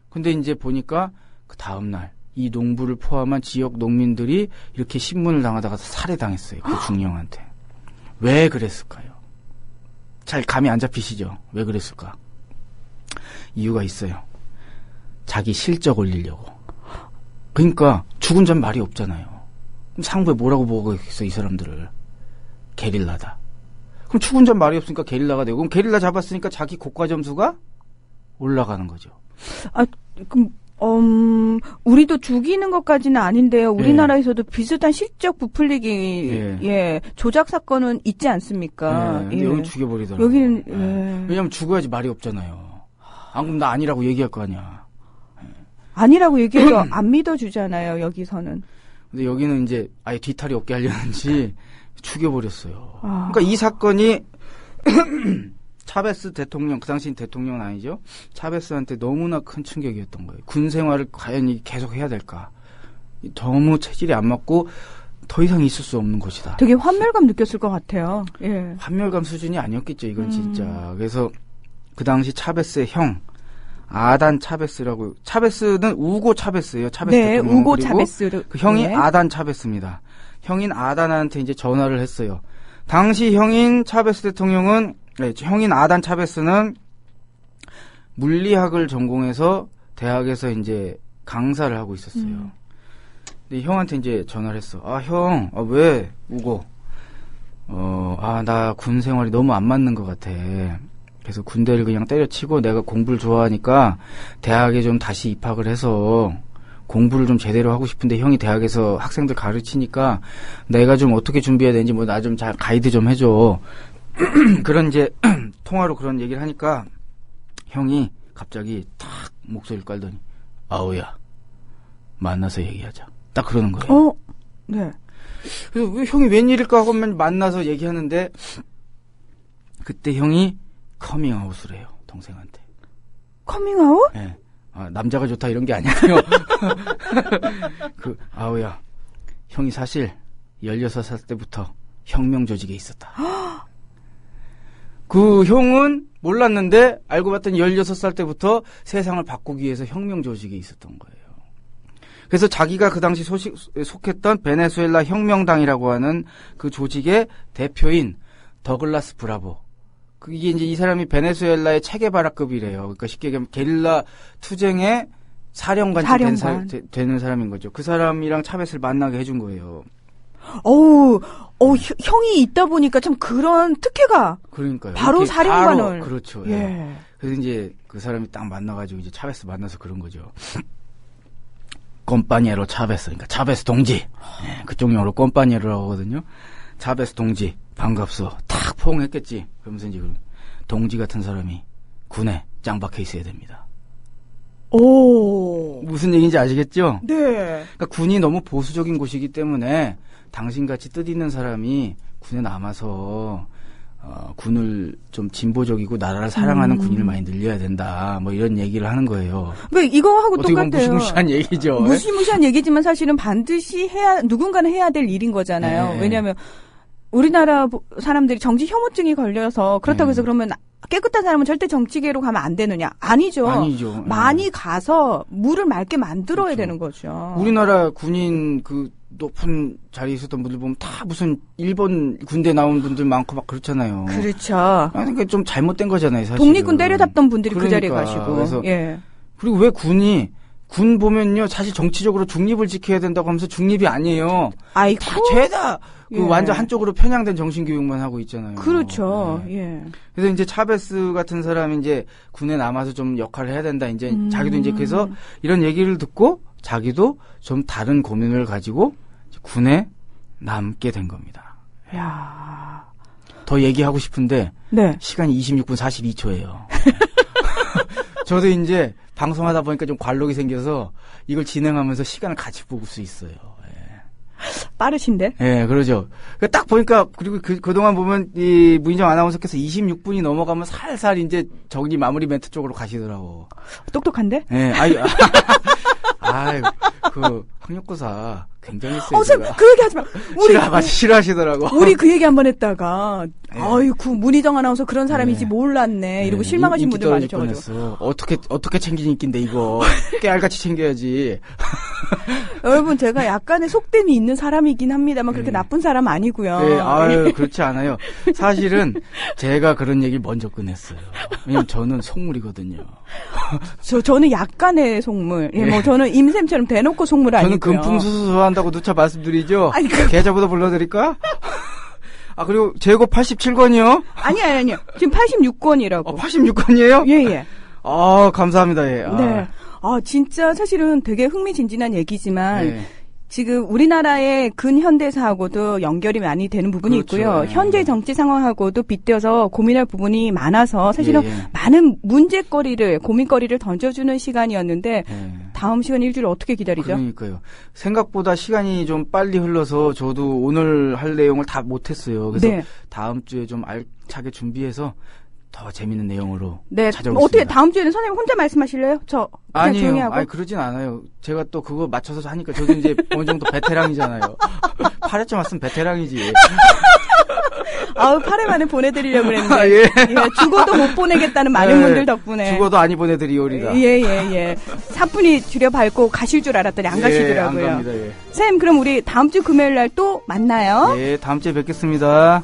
근데 이제 보니까 그 다음날 이 농부를 포함한 지역 농민들이 이렇게 신문을 당하다가 살해당했어요. 그 중령한테. 왜 그랬을까요? 잘 감이 안 잡히시죠? 왜 그랬을까? 이유가 있어요. 자기 실적 올리려고. 그러니까 죽은 자는 말이 없잖아요. 그럼 상부에 뭐라고 보고있어 이 사람들을. 게릴라다. 그럼 죽은 자는 말이 없으니까 게릴라가 되고 그럼 게릴라 잡았으니까 자기 고가 점수가 올라가는 거죠. 아, 그럼 우리도 죽이는 것까지는 아닌데요. 우리나라에서도 비슷한 실적 부풀리기 조작 사건은 있지 않습니까? 근데 여기 죽여버리더라고요. 여기는 왜냐면 죽어야지 말이 없잖아요. 안 그럼 나 아니라고 얘기할 거 아니야. 아니라고 얘기해도 안 믿어주잖아요. 여기서는. 근데 여기는 이제 아예 뒤탈이 없게 하려는지 죽여버렸어요. 그러니까 이 사건이 차베스 대통령, 그 당시 대통령은 아니죠. 차베스한테 너무나 큰 충격이었던 거예요. 군 생활을 과연 계속 해야 될까. 너무 체질이 안 맞고 더 이상 있을 수 없는 곳이다. 되게 환멸감 느꼈을 것 같아요. 예. 환멸감 수준이 아니었겠죠. 이건 진짜. 그래서 그 당시 차베스의 형 아단 차베스라고. 차베스는 우고 차베스예요. 차베스 네, 대통령. 우고 그리고 차베스. 그 형이 아단 차베스입니다. 형인 아단한테 이제 전화를 했어요. 당시 형인 차베스 대통령은 형인 아단 차베스는 물리학을 전공해서 대학에서 이제 강사를 하고 있었어요. 근데 형한테 이제 전화를 했어. 형, 왜 우고? 나 군 생활이 너무 안 맞는 것 같아. 그래서 군대를 그냥 때려치고 내가 공부를 좋아하니까 대학에 좀 다시 입학을 해서 공부를 좀 제대로 하고 싶은데 형이 대학에서 학생들 가르치니까 내가 좀 어떻게 준비해야 되는지 뭐 나 좀 잘 가이드 좀 해줘. 그런 이제 통화로 그런 얘기를 하니까 형이 갑자기 탁 목소리를 깔더니 아우야 만나서 얘기하자. 딱 그러는 거예요. 네. 그래서 왜 형이 웬일일까 하면 만나서 얘기하는데 그때 형이 커밍아웃을 해요. 동생한테. 커밍아웃? 네. 남자가 좋다 이런 게 아니고요. 아우야, 형이 사실 16살 때부터 혁명 조직에 있었다. 그 형은 몰랐는데 알고 봤더니 16살 때부터 세상을 바꾸기 위해서 혁명 조직에 있었던 거예요. 그래서 자기가 그 당시 속했던 베네수엘라 혁명당이라고 하는 그 조직의 대표인 더글라스 브라보. 그게 이제 이 사람이 베네수엘라의 체게바라급이래요. 그러니까 쉽게 얘기하면 게릴라 투쟁의 사령관이 되는 사람인 거죠. 그 사람이랑 차베스를 만나게 해준 거예요. 형이 있다 보니까 참 그런 특혜가. 그러니까요. 바로 사령관을. 그렇죠. 예. 그래서 이제 그 사람이 딱 만나가지고 이제 차베스 만나서 그런 거죠. 꼼파니에로 차베스. 그러니까 차베스 동지. 예, 그쪽 용어로 꼼파니에로라고 하거든요. 차베스 동지. 반갑소. 탁 포옹했겠지. 그러면서 이제 동지 같은 사람이 군에 짱 박혀 있어야 됩니다. 무슨 얘기인지 아시겠죠? 네. 그러니까 군이 너무 보수적인 곳이기 때문에 당신같이 뜻 있는 사람이 군에 남아서 군을 좀 진보적이고 나라를 사랑하는 군인을 많이 늘려야 된다. 뭐 이런 얘기를 하는 거예요. 왜 이거하고 어떻게 보면 똑같아요. 무시무시한 얘기죠. 무시무시한 얘기지만 사실은 반드시 누군가는 해야 될 일인 거잖아요. 네. 왜냐하면 우리나라 사람들이 정치 혐오증이 걸려서 그렇다고 해서 그러면 깨끗한 사람은 절대 정치계로 가면 안 되느냐? 아니죠. 아니죠. 많이 가서 물을 맑게 만들어야 그렇죠. 되는 거죠. 우리나라 군인 그 높은 자리에 있었던 분들 보면 다 무슨 일본 군대 나온 분들 많고 막 그렇잖아요. 그렇죠. 그러니까 좀 잘못된 거잖아요, 사실. 독립군 때려잡던 분들이 그 자리에 그러니까. 가시고. 그래서 예. 그리고 왜 군 보면요, 사실 정치적으로 중립을 지켜야 된다고 하면서 중립이 아니에요. 아이고. 다 죄다 그 예. 완전 한쪽으로 편향된 정신교육만 하고 있잖아요. 그렇죠. 네. 예. 그래서 이제 차베스 같은 사람이 이제 군에 남아서 좀 역할을 해야 된다. 이제 자기도 이제 그래서 이런 얘기를 듣고 자기도 좀 다른 고민을 가지고 군에 남게 된 겁니다. 야. 더 얘기하고 싶은데 네. 시간이 26분 42초예요. 저도 이제 방송하다 보니까 좀 관록이 생겨서 이걸 진행하면서 시간을 같이 볼 수 있어요. 빠르신데? 예, 그러죠. 딱 보니까, 그리고 그동안 보면, 이 문희정 아나운서께서 26분이 넘어가면 살살 이제 정리 마무리 멘트 쪽으로 가시더라고. 똑똑한데? 예, 아유, 학력고사 굉장히 세요. 쌤, 그 얘기 하지 마. 싫어하시더라고. 우리 그 얘기 한번 했다가, 네. 아이고, 문희정 아나운서 그런 사람이지 네. 몰랐네. 이러고 네, 실망하신 인기 분들 많이 떨어질 계셔가지고. 뻔했어. 어떻게 챙긴 인기인데, 이거. 깨알같이 챙겨야지. 여러분, 제가 약간의 속됨이 있는 사람이긴 합니다만, 그렇게 네. 나쁜 사람 아니고요. 네, 아유, 그렇지 않아요. 사실은 제가 그런 얘기를 먼저 꺼냈어요. 왜냐면 저는 속물이거든요. 저는 약간의 속물. 예, 뭐, 저는 임샘처럼 대놓고 속물 저는 아니고요. 금풍수수한다고 누차 말씀드리죠. 아니, 계좌부터 불러드릴까? 그리고 재고 87건이요? 아니요. 지금 86권이라고. 86건이에요? 예. 감사합니다, 예. 네. 진짜 사실은 되게 흥미진진한 얘기지만, 네. 지금 우리나라의 근현대사하고도 연결이 많이 되는 부분이 그렇죠. 있고요. 예. 현재 정치 상황하고도 빗대어서 고민할 부분이 많아서 사실은 예. 많은 문제거리를, 고민거리를 던져주는 시간이었는데 네. 다음 시간 일주일 어떻게 기다리죠? 그러니까요. 생각보다 시간이 좀 빨리 흘러서 저도 오늘 할 내용을 다 못했어요. 그래서 네. 다음 주에 좀 알차게 준비해서 더 재밌는 내용으로 네. 찾아오겠습니다. 어떻게 다음 주에는 선생님 혼자 말씀하실래요? 저 그냥 조용히 아니에요. 하고. 그러진 않아요. 제가 또 그거 맞춰서 하니까 저도 이제 어느 정도 베테랑이잖아요. 8회쯤 왔으면 베테랑이지. 8회 만에 보내드리려고 그랬는데 예. 죽어도 못 보내겠다는 많은 네. 분들 덕분에 죽어도 아니 보내드리오리다. 예. 사뿐히 줄여 밟고 가실 줄 알았더니 안 가시더라고요. 안 갑니다. 예. 선생님 그럼 우리 다음 주 금요일 날 또 만나요. 예, 다음 주에 뵙겠습니다.